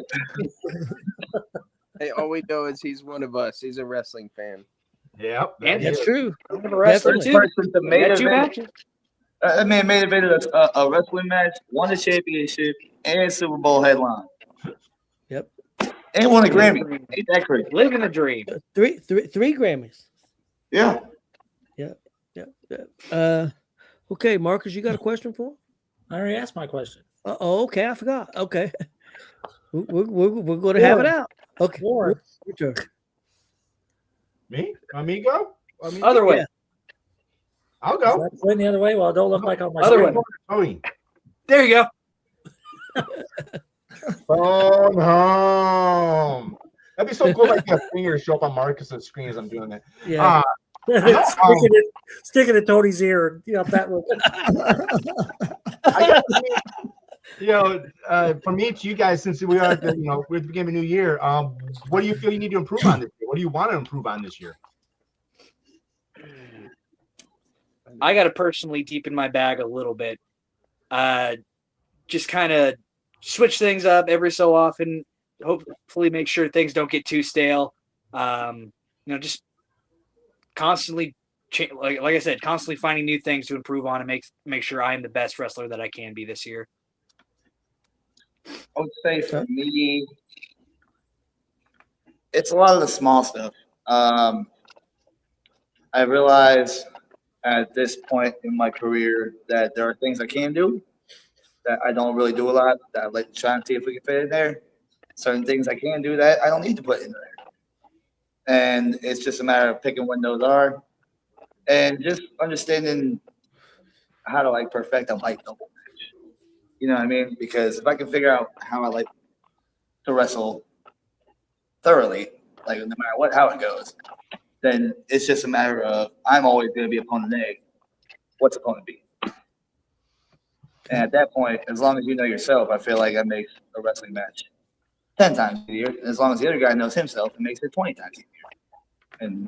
hey, all we know is he's one of us. He's a wrestling fan. Yep. And That's true. I'm a wrestler Definitely. too. Person to We main had two event. matches. That man made a wrestling match, won the championship, and Super Bowl headline. Yep. And won a Grammy. Ain't that crazy? Living the dream. Three Grammys. Yeah. Okay, Marcus, you got a question for him? I already asked my question. Oh, okay, I forgot. Okay, we're going to have it out. Okay, Warren. your turn. Me? Amigo? Other way. Yeah. I'll Is go. that pointing the other way? Well, I don't look like on my Other screen. way. Tony. There you go. Phone home. That'd be so cool, like a finger show up on Marcus's screen as I'm doing that. Yeah. Sticking to Tony's ear. You know, that look. From each of you guys, since we are, we're at the beginning of a new year, what do you feel you need to improve on this year? What do you want to improve on this year? I got to personally deepen my bag a little bit. Just kind of switch things up every so often. Hopefully make sure things don't get too stale. Just constantly, like I said, constantly finding new things to improve on and make sure I am the best wrestler that I can be this year. I would say for me, it's a lot of the small stuff. I realize at this point in my career that there are things I can do that I don't really do a lot, that I'd like to try and see if we can fit in there. Certain things I can do that I don't need to put in there. And it's just a matter of picking when those are and just understanding how to perfect a light double match. You know what I mean? Because if I can figure out how I like to wrestle thoroughly, no matter how it goes, then it's just a matter of I'm always going to be opponent A. What's opponent B? And at that point, as long as you know yourself, I feel like that makes a wrestling match 10 times easier. And as long as the other guy knows himself, it makes it 20 times easier. And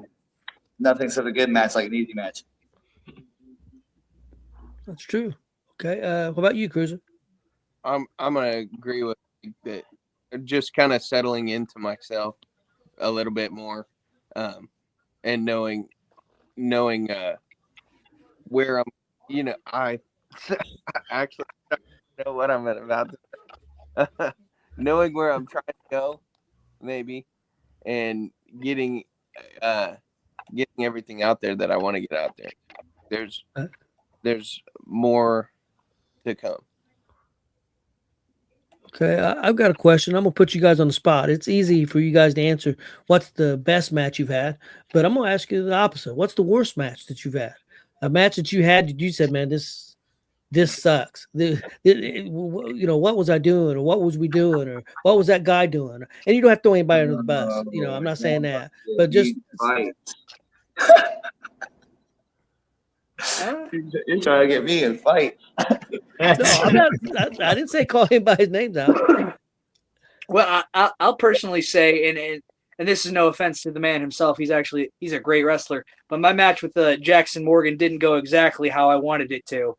nothing's such a good match like an easy match. That's true. Okay. What about you, Cruiser? I'm gonna agree with that. Just kind of settling into myself a little bit more, and knowing where I'm. I actually know what I'm about to. Knowing where I'm trying to go, maybe, and getting getting everything out there that I want to get out there. Huh? There's more to come. Okay, I've got a question. I'm gonna put you guys on the spot. It's easy for you guys to answer. What's the best match you've had? But I'm gonna ask you the opposite. What's the worst match that you've had? A match that you had that you said, "Man, this sucks." What was I doing, or what was we doing, or what was that guy doing? And you don't have to throw anybody under the bus. I'm not saying that, but just You're trying to get me in fight. no, I'm not. I didn't say call him by his names out. Well, I'll personally say, and this is no offense to the man himself. He's a great wrestler. But my match with Jackson Morgan didn't go exactly how I wanted it to.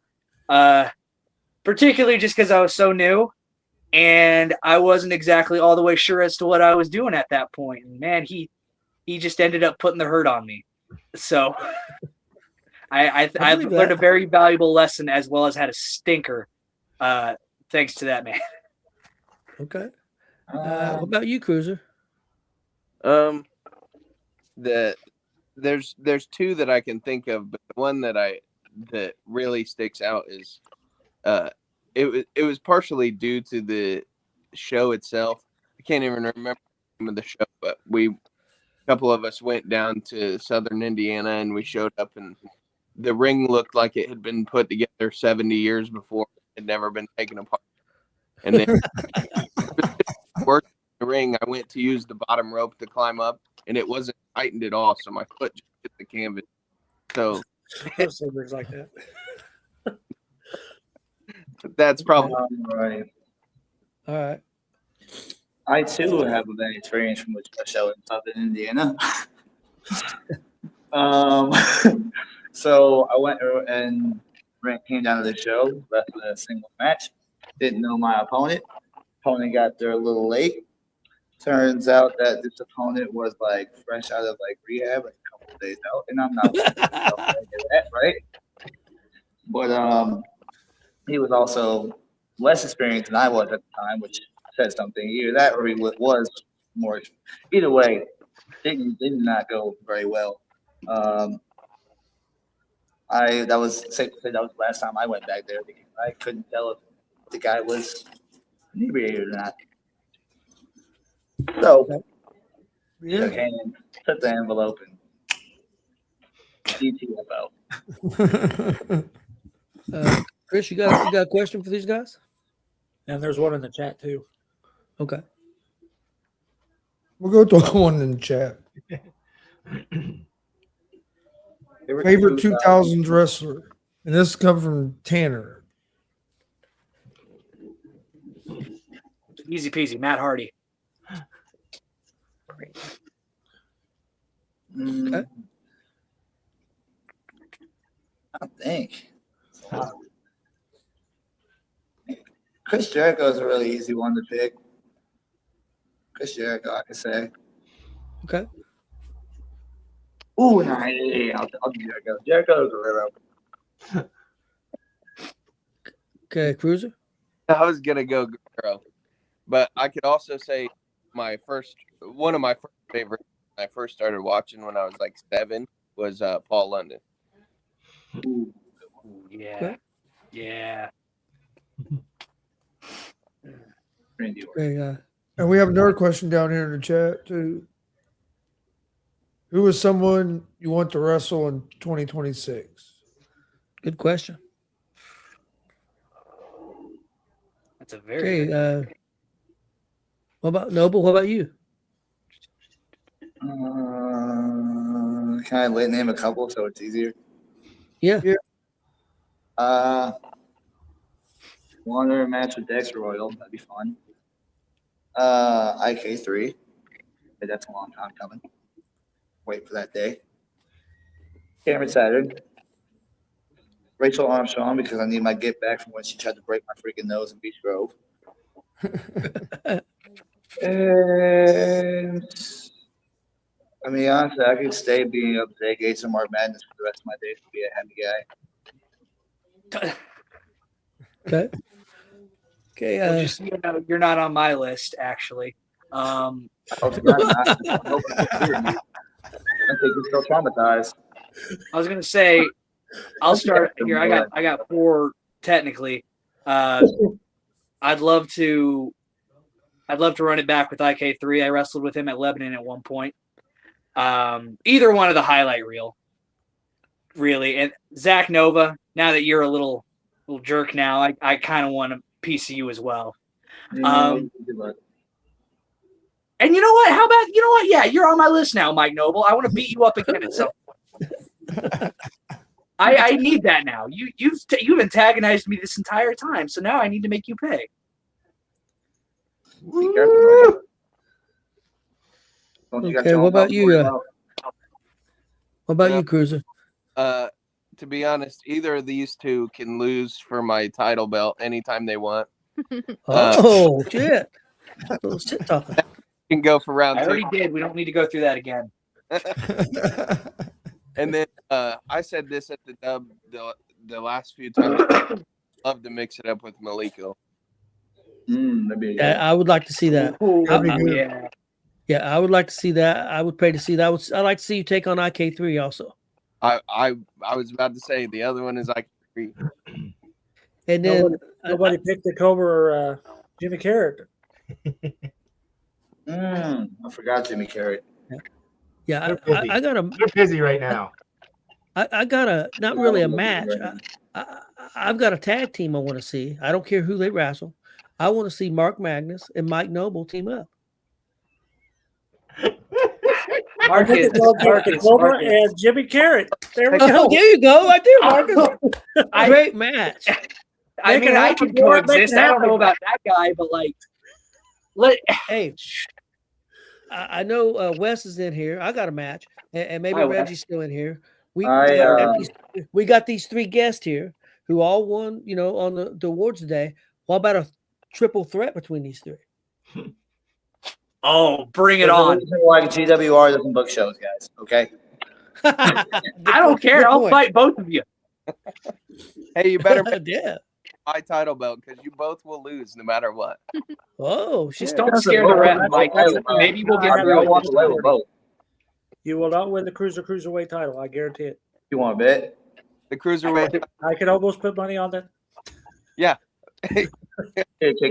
Particularly just because I was so new, and I wasn't exactly all the way sure as to what I was doing at that point. And man, he just ended up putting the hurt on me. So I've learned a very valuable lesson as well as had a stinker, thanks to that man. Okay. What about you, Cruiser? There's two that I can think of, but the one that really sticks out is it was partially due to the show itself. I can't even remember the name of the show, but a couple of us went down to Southern Indiana and we showed up, and the ring looked like it had been put together 70 years before. It had never been taken apart. And then working the ring, I went to use the bottom rope to climb up, and it wasn't tightened at all, so my foot just hit the canvas. So Things like that. that's probably Right. All right. I too have a bad experience from a show in Southern Indiana. So I went and came down to the show, wrestled a single match. Didn't know my opponent. Opponent got there a little late. Turns out that this opponent was like fresh out of like rehab, like a couple of days out, and I'm not that, right? But he was also less experienced than I was at the time, which said something. Either that or he was more. Either way, did not go very well. That was safe to say that was the last time I went back there because I couldn't tell if the guy was inebriated or not. So shook hands, took the envelope, and GTFO. Chris, you got a question for these guys? And there's one in the chat too. Okay. We'll go to one in the chat. Favorite 2000s wrestler, and this comes from Tanner. Easy peasy, Matt Hardy. Okay. I think Chris Jericho is a really easy one to pick. Chris Jericho, I could say. Okay. Ooh, no, yeah, I'll do Jericho. Jericho Guerrero. Okay, Cruiser. I was gonna go Guerrero, but I could also say one of my first favorites when I first started watching when I was like 7 was Paul London. Ooh. Yeah. Okay. Yeah. Randy Orton. Okay. And we have another question down here in the chat too. Who is someone you want to wrestle in 2026? Good question. That's a very Okay. What about Noble? What about you? Can I name a couple so it's easier? Yeah. One other match with Dexter Royal, that'd be fun. IK3, but that's a long time coming. Wait for that day. Cameron Saturn. Rachel Armstrong, because I need my get back from when she tried to break my freaking nose in Beach Grove. And I mean, honestly, I could stay being up to Gates and Mark Madness for the rest of my days to be a happy guy. Okay. Okay. Well, just so you know, you're not on my list, actually. I hope to God not. I hope it's clear. I think you're still traumatized. I was gonna say, I'll start here. I got 4 technically. I'd love to run it back with IK3. I wrestled with him at Lebanon at one point. Either one of the highlight reel, really. And Zach Nova, now that you're a little jerk now, I kind of want a piece of you as well. And you know what? How about, yeah, you're on my list now, Mike Noble. I want to beat you up again at some point. I need that now. You've antagonized me this entire time, so now I need to make you pay. Okay, what about you? What about you, Cruiser? To be honest, either of these two can lose for my title belt anytime they want. Oh, shit. Little shit talking. Can go for round 2. I already did. We don't need to go through that again. And then I said this at the dub the last few times. Love to mix it up with Maliko. I would like to see that. Yeah. Yeah, I would like to see that. I would pay to see that. I'd like to see you take on IK3 also. I was about to say the other one is IK3. And then nobody picked the Cobra or Jimmy Carrot. I forgot Jimmy Carrot. Yeah, I got a. They're busy right now. I got a not really a match. I've got a tag team I want to see. I don't care who they wrestle. I want to see Mark Magnus and Mike Noble team up. Marcus and Jimmy Carrot. There we go. There you go. I do, Marcus. Great match. I mean, I can coexist. I don't know about that guy, but hey, I know Wes is in here. I got a match, and maybe Reggie's still in here. We got these 3 guests here who all won, on the awards today. What about a triple threat between these 3? Oh, bring it on! Like G.W.R. doesn't book shows, guys. Okay. I don't care. I'll fight both of you. Hey, you better yeah. my title belt because you both will lose no matter what. Oh, just don't scare the ref, Mike. Maybe we'll get through it. You will not win the cruiserweight title. I guarantee it. You want to bet? The cruiserweight. I could almost put money on that. Yeah. Kick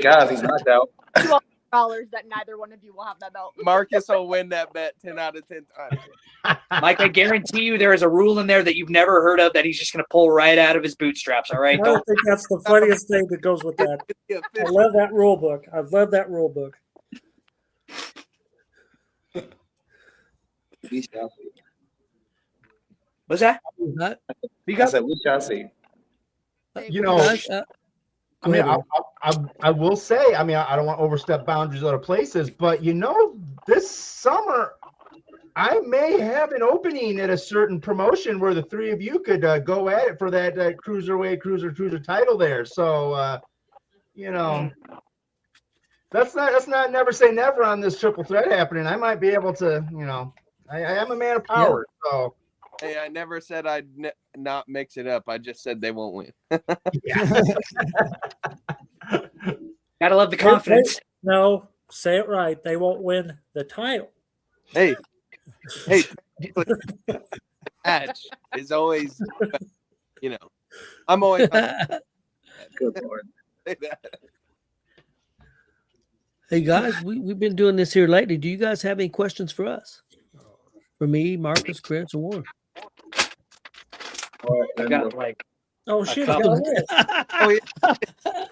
out if he's knocked out. $12 that neither one of you will have that belt. Marcus will win that bet 10 out of 10 times. Mike, I guarantee you there is a rule in there that you've never heard of that he's just going to pull right out of his bootstraps. All right. I don't think that's the funniest thing that goes with that. I love that rule book. I love that rule book. We shall see. What's that? We shall see. I mean, I will say, I mean, I don't want to overstep boundaries other places, but this summer I may have an opening at a certain promotion where the 3 of you could go at it for that cruiserweight cruiser title there. So, that's not never say never on this triple threat happening. I might be able to, I am a man of power. Yeah. So. Hey, I never said I'd not mix it up. I just said they won't win. Gotta love the confidence. No, say it right. They won't win the title. Hey, match is always, I'm always. Good Lord. Hey guys, we've been doing this here lately. Do you guys have any questions for us? For me, Marcus, Chris, or Warren? I got oh shit!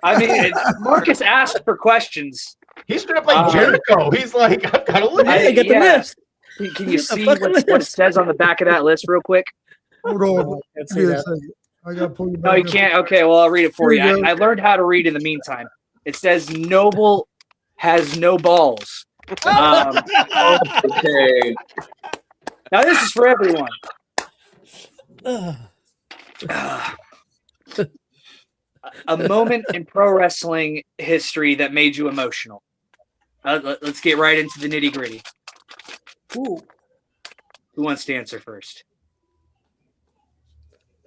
I mean, Marcus asked for questions. He's straight up like Jericho. He's like, I've got a list. I get the list. Can you see what it says on the back of that list real quick? Hold on. I got to pull you back. No, you can't. Okay, well, I'll read it for you. I learned how to read in the meantime. It says Noble has no balls. Okay. Now this is for everyone. A moment in pro wrestling history that made you emotional. Let's get right into the nitty gritty. Who wants to answer first?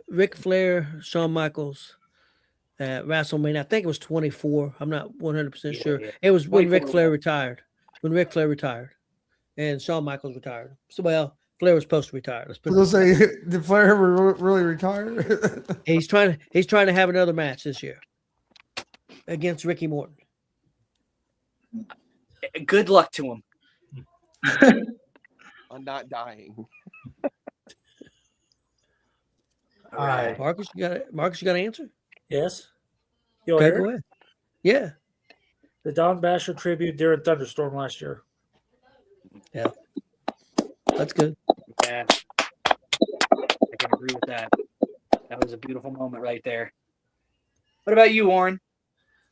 Ric Flair, Shawn Michaels at WrestleMania. I think it was 24. I'm not 100% sure. Yeah. It was when Ric Flair retired. And Shawn Michaels retired. So, well, Flair was supposed to retire. Let's put it They'll this way. say, did Flair ever really retire? He's trying to have another match this year against Ricky Morton. Good luck to him. I'm not dying. All right. Marcus, you got an answer? Yes. You Okay, hear go it? ahead. Yeah. The Don Basher tribute during Thunderstorm last year. Yeah. That's good. Yeah, I can agree with that. That was a beautiful moment right there. What about you, Warren?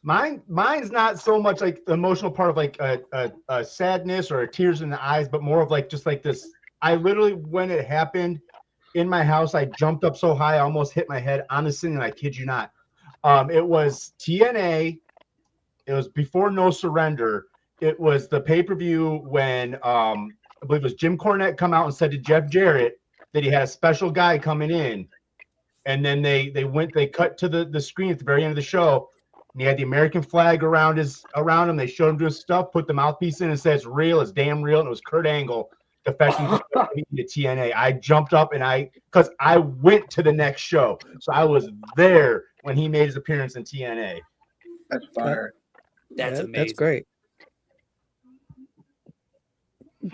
Mine's not so much like the emotional part of like a sadness or tears in the eyes, but more of like just like this. I literally, when it happened in my house, I jumped up so high I almost hit my head on the ceiling. I kid you not. It was TNA. It was before No Surrender. It was the pay-per-view when I believe it was Jim Cornette come out and said to Jeff Jarrett that he had a special guy coming in. And then they cut to the screen at the very end of the show. And he had the American flag around him. They showed him doing stuff, put the mouthpiece in and said it's real, it's damn real. And it was Kurt Angle defecting to TNA. I jumped up because I went to the next show. So I was there when he made his appearance in TNA. That's fire. That's amazing. That's great.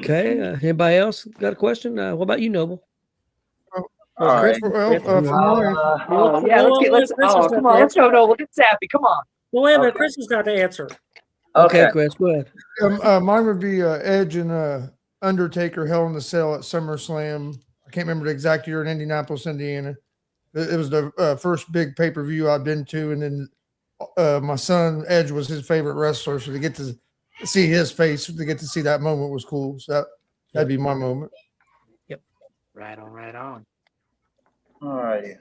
Okay. Anybody else got a question? What about you, Noble? All right. Well, from mine, Oh, yeah, let's come on, let's go. No, look at Zappy. Come on. Well, wait a minute. Okay. Chris has got the answer. Okay, Chris, go ahead. mine would be Edge and Undertaker Hell in the Cell at SummerSlam. I can't remember the exact year in Indianapolis, Indiana. It was the first big pay-per-view I've been to, and then my son Edge was his favorite wrestler, so to get to see his face, to get to see that moment was cool. So that'd be my moment. Right on, right on. All righty.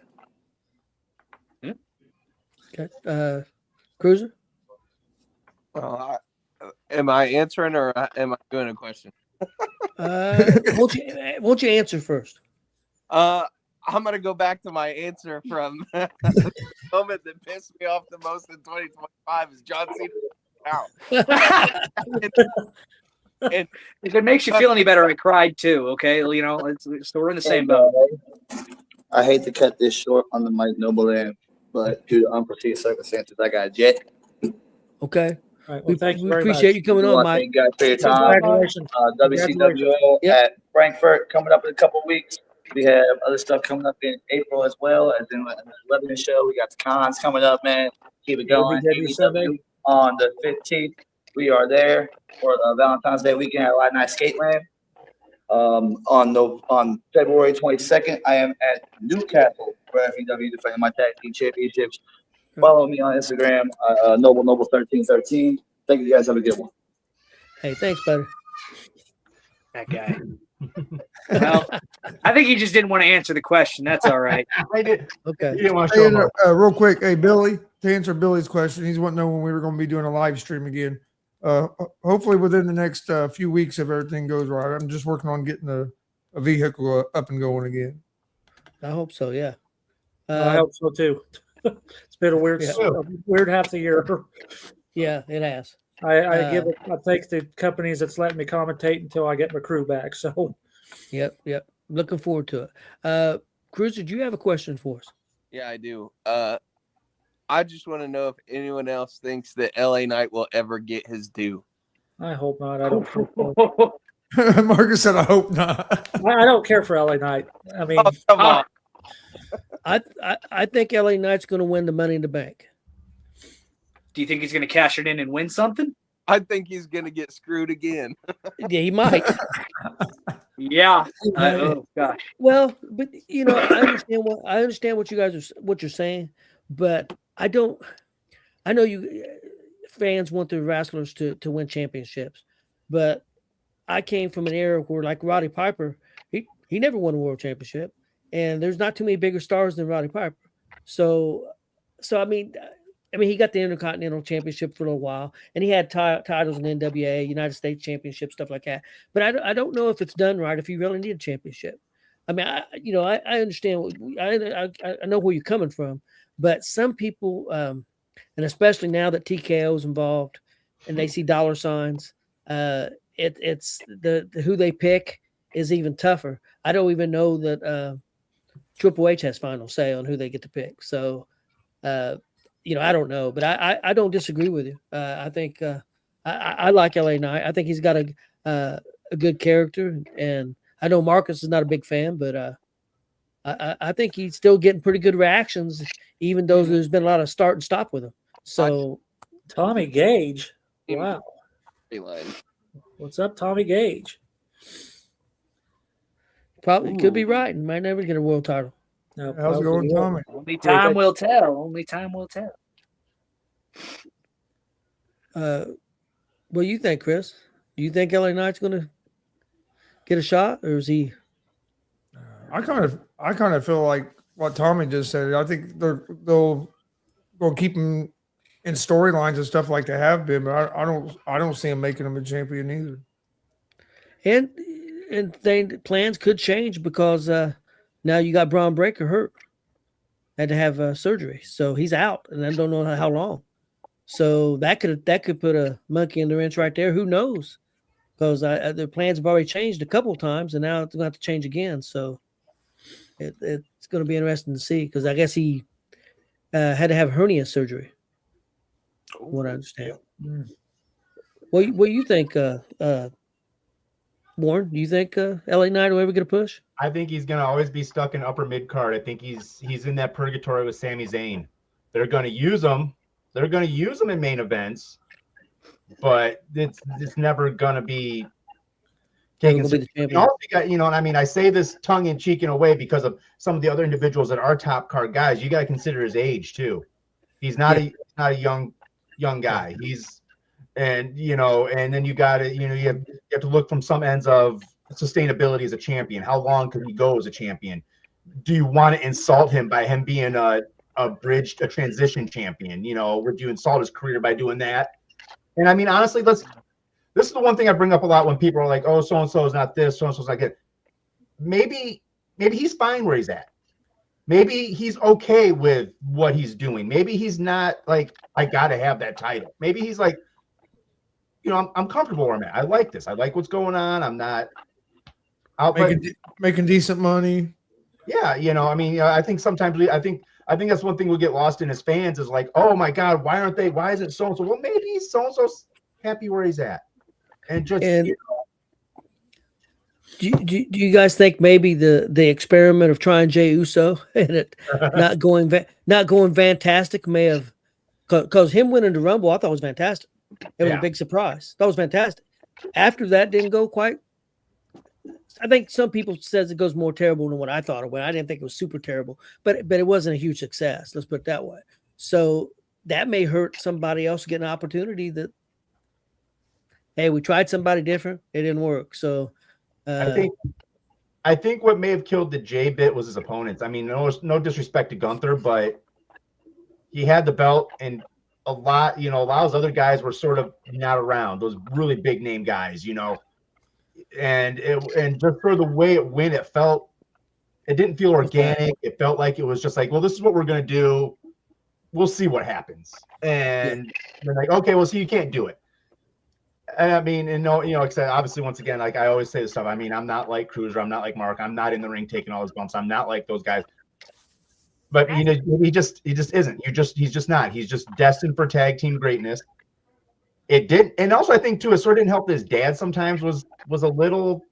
Okay. Cruiser? Am I answering or am I doing a question? Won't you answer first? I'm gonna go back to my answer from the moment that pissed me off the most in 2025 is John Cena out. and If it makes you feel any better, I cried too. Okay, you know, so we're in the same boat. I hate to cut this short on the Mike Noble end, but due to unforeseen circumstances, I got a jet. Okay. All right. We, Well, thank you we very appreciate much. you coming I on, want to Mike. thank you guys for your time. Congratulations. WCWO Yep. at Frankfurt coming up in a couple of weeks. We have other stuff coming up in April as well, as in the Lebanon show. We got the cons coming up, man. Keep it going. AEW Sunday. On the 15th, we are there for Valentine's Day weekend at Light Night Skateland. On February 22nd, I am at Newcastle for FEW defending my tag team championships. Follow me on Instagram, Noble1313. Thank you guys. Have a good one. Hey, thanks, buddy. That guy. Well, I think he just didn't want to answer the question. That's all right. I did. Okay. You didn't want to show Hey, him. real quick, hey Billy, to answer Billy's question, he's wanting to know when we were going to be doing a live stream again. Hopefully within the next few weeks, if everything goes right. I'm just working on getting a vehicle up and going again. I hope so. Yeah. I hope so too. It's been a weird, Yeah. weird half the year. Yeah, it has. I thank the companies that's letting me commentate until I get my crew back. So, Yep. Looking forward to it. Cruiser, do you have a question for us? Yeah, I do. I just want to know if anyone else thinks that LA Knight will ever get his due. I hope not. I don't. Think so. Marcus said, I hope not. I don't care for LA Knight. I mean, Oh, come on. I think LA Knight's going to win the Money in the Bank. Do you think he's going to cash it in and win something? I think he's going to get screwed again. Yeah, he might. Yeah. Oh gosh. Well, but you know, I understand what you guys what you're saying, but I don't. I know you fans want the wrestlers to win championships, but I came from an era where, like Roddy Piper, he never won a world championship, and there's not too many bigger stars than Roddy Piper. So I mean, he got the Intercontinental Championship for a little while, and he had titles in NWA, United States Championship, stuff like that. But I don't know if it's done right. If you really need a championship, I mean, I understand. I know where you're coming from, but some people, and especially now that TKO is involved, and they see dollar signs, it's the who they pick is even tougher. I don't even know that Triple H has final say on who they get to pick. So, you know, I don't know, but I don't disagree with you. I think I like LA Knight. I think he's got a good character, and I know Marcus is not a big fan, but I think he's still getting pretty good reactions, even though there's been a lot of start and stop with him. So, Tommy Gage. Wow. What's up, Tommy Gage? probably could be right and might never get a world title. No, How's it going, Tommy? Only time will tell. Only time will tell. What do you think, Chris? Do you think LA Knight's going to get a shot, or is he? I kind of feel like what Tommy just said. I think they'll keep him in storylines and stuff like they have been, but I don't see him making him a champion either. And plans could change because now you got Braun Breaker hurt, had to have surgery, so he's out, and I don't know how long. So that could put a monkey in the wrench right there. Who knows? Because their plans have already changed a couple of times, and now it's going to have to change again. So it's going to be interesting to see, because I guess he had to have hernia surgery. What I understand. What do you think, Warren? Do you think LA Knight will ever get a push? I think he's going to always be stuck in upper mid card. I think he's in that purgatory with Sami Zayn. They're going to use him. They're going to use him in main events, but it's never going to be taken. You know, and I mean, I say this tongue in cheek in a way because of some of the other individuals that are top card guys. You got to consider his age too. He's not a young guy. And then you got to, you have to look from some ends of sustainability as a champion. How long can he go as a champion? Do you want to insult him by him being a transition champion? Would you insult his career by doing that? And I mean, honestly, this is the one thing I bring up a lot when people are like, oh, so-and-so is not this, so-and-so is not that. Maybe he's fine where he's at. Maybe he's okay with what he's doing. Maybe he's not like, I got to have that title. Maybe he's like, I'm comfortable where I'm at. I like this. I like what's going on. I'm not out making decent money. Yeah. I mean, I think sometimes I think that's one thing we get lost in as fans is like, oh my God, why isn't so-and-so? Well, maybe so-and-so's happy where he's at. And just, do you guys think maybe the experiment of trying Jey Uso and it not going fantastic may have, because him winning the Rumble, I thought was fantastic. It was a big surprise. That was fantastic. After that didn't go quite. I think some people says it goes more terrible than what I thought it went. I didn't think it was super terrible, but it wasn't a huge success. Let's put it that way. So that may hurt somebody else getting an opportunity that, hey, we tried somebody different. It didn't work. So I think what may have killed the Jay bit was his opponents. I mean, no disrespect to Gunther, but he had the belt, and a lot of those other guys were sort of not around, those really big name guys, and just for the way it went, it didn't feel organic. It felt like it was just like, well, this is what we're going to do. We'll see what happens. And they're like, okay, well, so you can't do it. And I mean, except obviously, once again, like I always say this stuff. I mean, I'm not like CRUZZER. I'm not like MARC. I'm not in the ring taking all those bumps. I'm not like those guys. But he just isn't. He's just not. He's just destined for tag team greatness. It did, and also I think too, it sort of didn't help that his dad sometimes was a little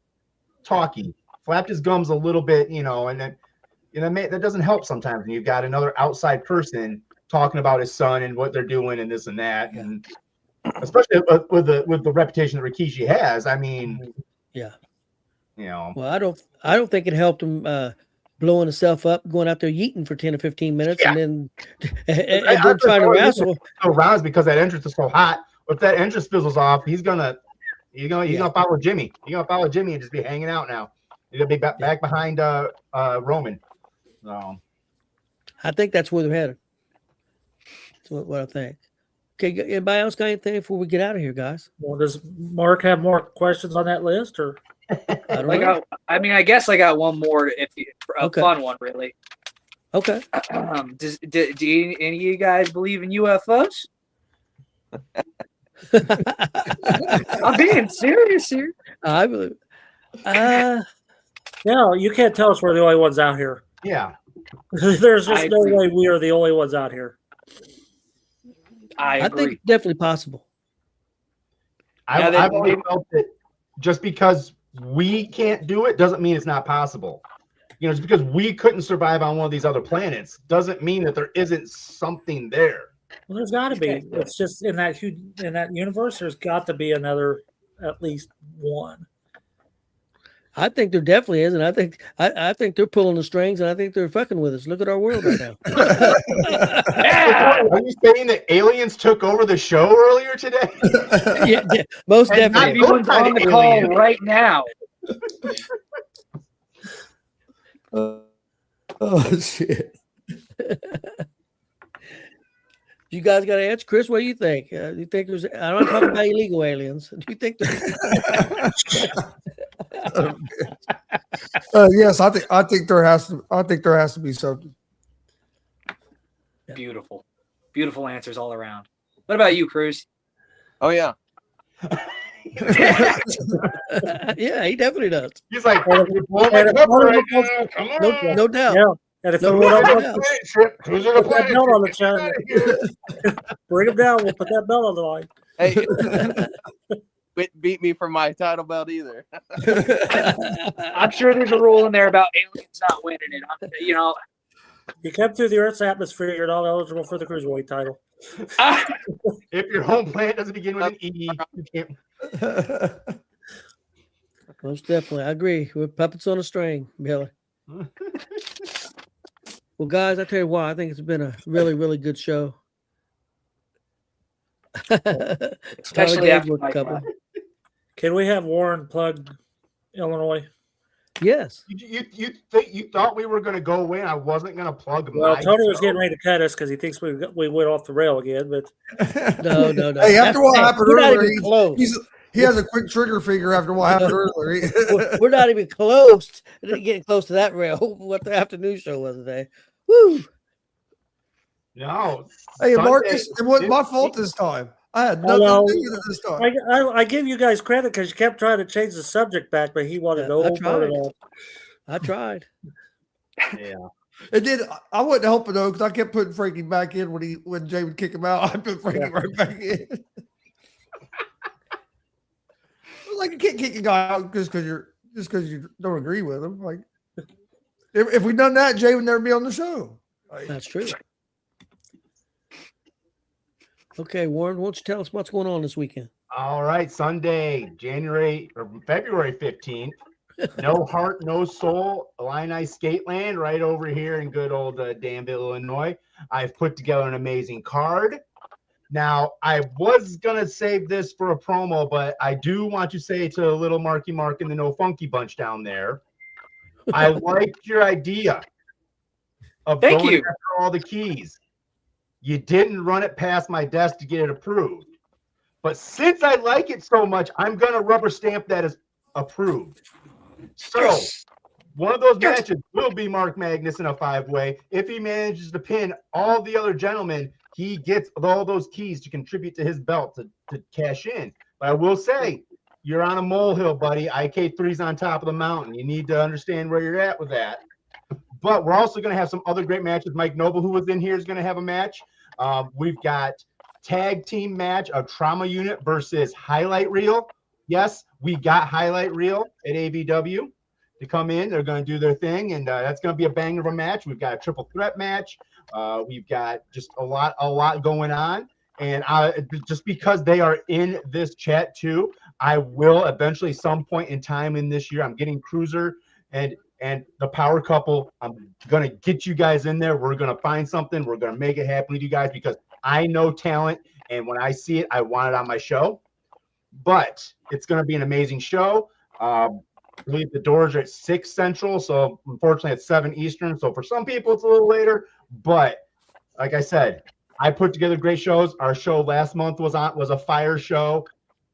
talky, flapped his gums a little bit, and then that doesn't help sometimes when you've got another outside person talking about his son and what they're doing and this and that, and especially with the reputation that Rikishi has. I mean, Well, I don't think it helped him blowing himself up, going out there yeeting for 10 or 15 minutes, and then trying to wrestle. Around because that entrance is so hot. If that entrance fizzles off, he's gonna follow Jimmy. He's gonna follow Jimmy and just be hanging out now. He's gonna be back behind Roman. So I think that's where they're headed. That's what I think. Okay, anybody else got anything before we get out of here, guys? Well, does Mark have more questions on that list, or? I guess I got one more. Fun one, really. Okay. Do any of you guys believe in UFOs? I'm being serious here. I believe. No, you can't tell us we're the only ones out here. Yeah. There's I just no agree. way we are the only ones out here. I I agree. think it's definitely possible. Now that I've always maybe- felt that just because we can't do it doesn't mean it's not possible. You know, just because we couldn't survive on one of these other planets doesn't mean that there isn't something there. Well, there's got to be. It's just in that universe. There's got to be another, at least one. I think there definitely is, and I think they're pulling the strings, and I think they're fucking with us. Look at our world right now. Are you saying that aliens took over the show earlier today? yeah, most And not definitely. Everyone's kind on of the call alien. right now. Oh shit! You guys got to answer, Chris. What do you think? Do you think there's? I'm not talking about illegal aliens. Do you think there's? Yes, I think there has to be something. Beautiful. Beautiful answers all around. What about you, Cruz? Oh yeah. Yeah, he definitely does. He's like, And "You're blowing my and cover right now. Come on. No doubt. Yeah. And if No, everyone no, else no, wants no. to Planet trip. Cruiser the put that planet belt on the trip. Get chest, out of here. bring them down. We'll put that belt on the line. Hey, quit beat me for my title belt either. I'm sure there's a rule in there about aliens not winning it. You know, You come through the Earth's atmosphere, you're not eligible for the cruiserweight title. If your home planet doesn't begin with an E, you can't. Most definitely, I agree. We're puppets on a string, Billy. Well, guys, I tell you what, I think it's been a really, really good show. Especially after Mike couple. left. Can we have Warren plug Illinois? Yes. You thought we were going to go away and I wasn't going to plug Well, my Tony was show? getting ready to cut us because he thinks we went off the rail again. But No. Hey, after what happened we're not earlier, even close. he has a quick trigger finger after what happened earlier. We're not even close. Getting close to that rail. What the afternoon show was today. Woo! No. Hey, Sunday- Marcus, it wasn't my fault this time. I had nothing Hello. to do with it this time. I give you guys credit because you kept trying to change the subject back, but he wanted no I part of tried. that. I tried. Yeah. And then I wasn't helping though because I kept putting Frankie back in when Jay would kick him out. I put Frankie right back in. Like you can't kick a guy out just because you don't agree with him. Like if we'd done that, Jay would never be on the show. Like, That's true. Okay, Warren, why don't you tell us what's going on this weekend? All right. Sunday, February 15th. No Heart, No Soul, Illini Skateland right over here in good old Danville, Illinois. I've put together an amazing card. Now, I was going to save this for a promo, but I do want to say to little Marky Mark and the No Funky Bunch down there, I liked your idea of Thank going you. after all the keys. You didn't run it past my desk to get it approved. But since I like it so much, I'm going to rubber stamp that as approved. So, one of those matches will be Mark Magnus in a 5-way. If he manages to pin all the other gentlemen, he gets all those keys to contribute to his belt to cash in. But I will say, you're on a molehill, buddy. IK3's on top of the mountain. You need to understand where you're at with that. But we're also going to have some other great matches. Mike Noble, who was in here, is going to have a match. We've got tag team match of Trauma Unit versus Highlight Reel. Yes, we got Highlight Reel at ABW to come in. They're going to do their thing, and that's going to be a banger of a match. We've got a triple threat match. We've got just a lot going on. And just because they are in this chat too, I will eventually, some point in time in this year, I'm getting Cruiser and the Power Couple. I'm going to get you guys in there. We're going to find something. We're going to make it happen with you guys because I know talent, and when I see it, I want it on my show. But it's going to be an amazing show. I believe the doors are at 6 Central, so unfortunately it's 7 Eastern. So for some people, it's a little later. But like I said, I put together great shows. Our show last month was a fire show,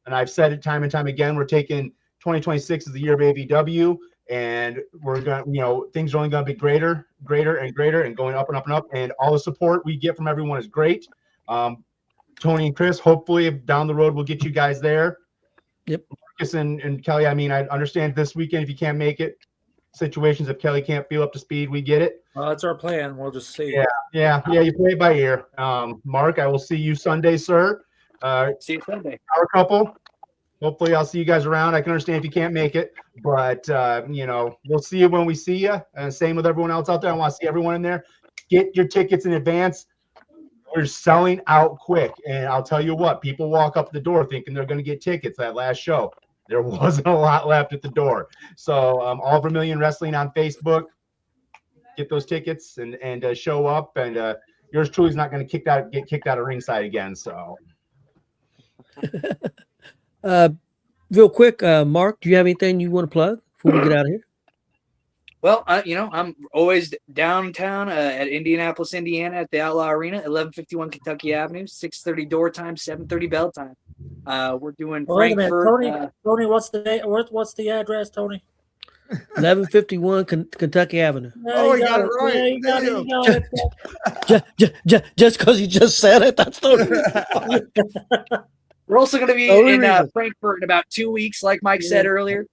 and I've said it time and time again. We're taking 2026 as the year of ABW, and we're going. Things are only going to be greater, and going up and up and up. And all the support we get from everyone is great. Tony and Chris, hopefully down the road we'll get you guys there. Yep. Marcus and Kelly, I mean, I understand this weekend if you can't make it. situations. If Kelly can't feel up to speed, we get it. Well, that's our plan. We'll just see. Yeah. You play it by ear. Mark, I will see you Sunday, sir. See you Sunday. Our couple. Hopefully, I'll see you guys around. I can understand if you can't make it, but we'll see you when we see you. And same with everyone else out there. I want to see everyone in there. Get your tickets in advance. We're selling out quick, and I'll tell you what. People walk up the door thinking they're going to get tickets. That last show, there wasn't a lot left at the door. So, All Vermilion Wrestling on Facebook. Get those tickets and show up. And yours truly is not going to get kicked out of ringside again. So. Real quick, Mark, do you have anything you want to plug before we get out of here? Well, I'm always downtown at Indianapolis, Indiana, at the Outlaw Arena, 1151 Kentucky Avenue, 6:30 door time, 7:30 bell time. We're doing Frankfurt. Tony, what's the address, Tony? 1151 Kentucky Avenue. Oh, you got it right. Yeah, you got it. Just because you just said it, that's the reason. We're also going to be in Frankfurt in about 2 weeks, like Mike said earlier.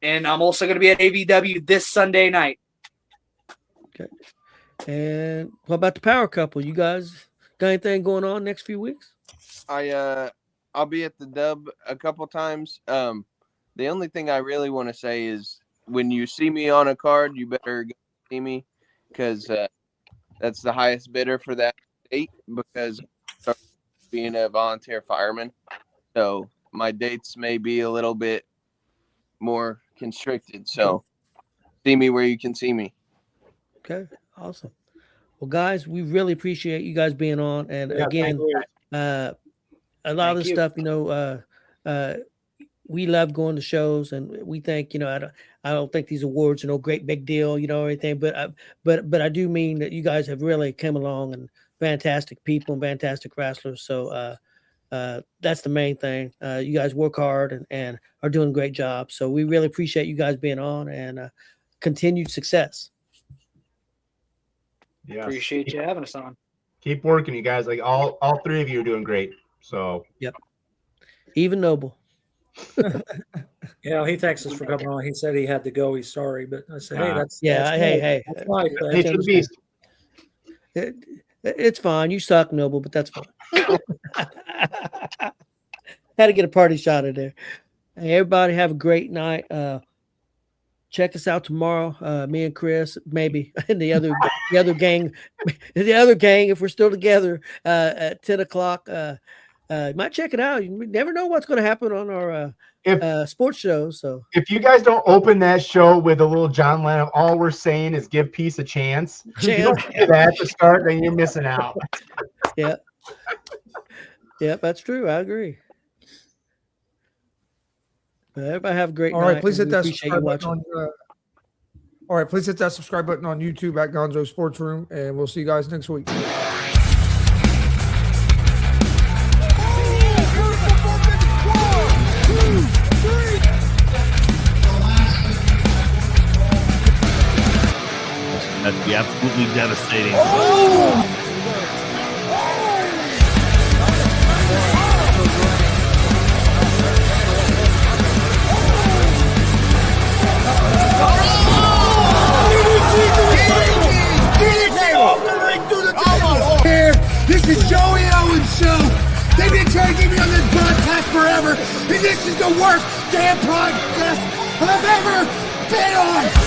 And I'm also going to be at AVW this Sunday night. Okay. And what about the Power Couple? You guys got anything going on next few weeks? I'll be at the Dub a couple times. The only thing I really want to say is when you see me on a card, you better go see me because that's the highest bidder for that date because I'm being a volunteer fireman. So my dates may be a little bit more constricted. So see me where you can see me. Okay, awesome. Well, guys, we really appreciate you guys being on. And again, a lot of the stuff, we love going to shows, and we think, I don't think these awards are no great big deal, or anything. But I do mean that you guys have really come along and fantastic people and fantastic wrestlers. So that's the main thing. You guys work hard and are doing a great job. So we really appreciate you guys being on and continued success. Yeah, appreciate you having us on. Keep working, you guys. Like all three of you are doing great. So yep, even Noble. Yeah, he thanks us for coming on. He said he had to go. He's sorry, but I said, hey, that's hey. That's life, Nature of the beast. It's fine. You suck, Noble, but that's fine. Had to get a party shot in there. Hey, everybody, have a great night. Check us out tomorrow. Me and Chris, maybe, and the other gang, if we're still together at 10 o'clock. You might check it out. You never know what's going to happen on our sports shows. So if you guys don't open that show with a little John Lennon, all we're saying is give peace a chance. If you don't do that to start, then you're missing out. Yeah. Yeah, that's true. I agree. Everybody have a great night. All right, please hit that subscribe button please hit that subscribe button on YouTube at Gonzo'S Sports Room, and we'll see you guys next week. That'd be absolutely devastating. Here, this is Joey Owens' show. They've been trying to get me on this broadcast forever, and this is the worst damn broadcast I've ever been on.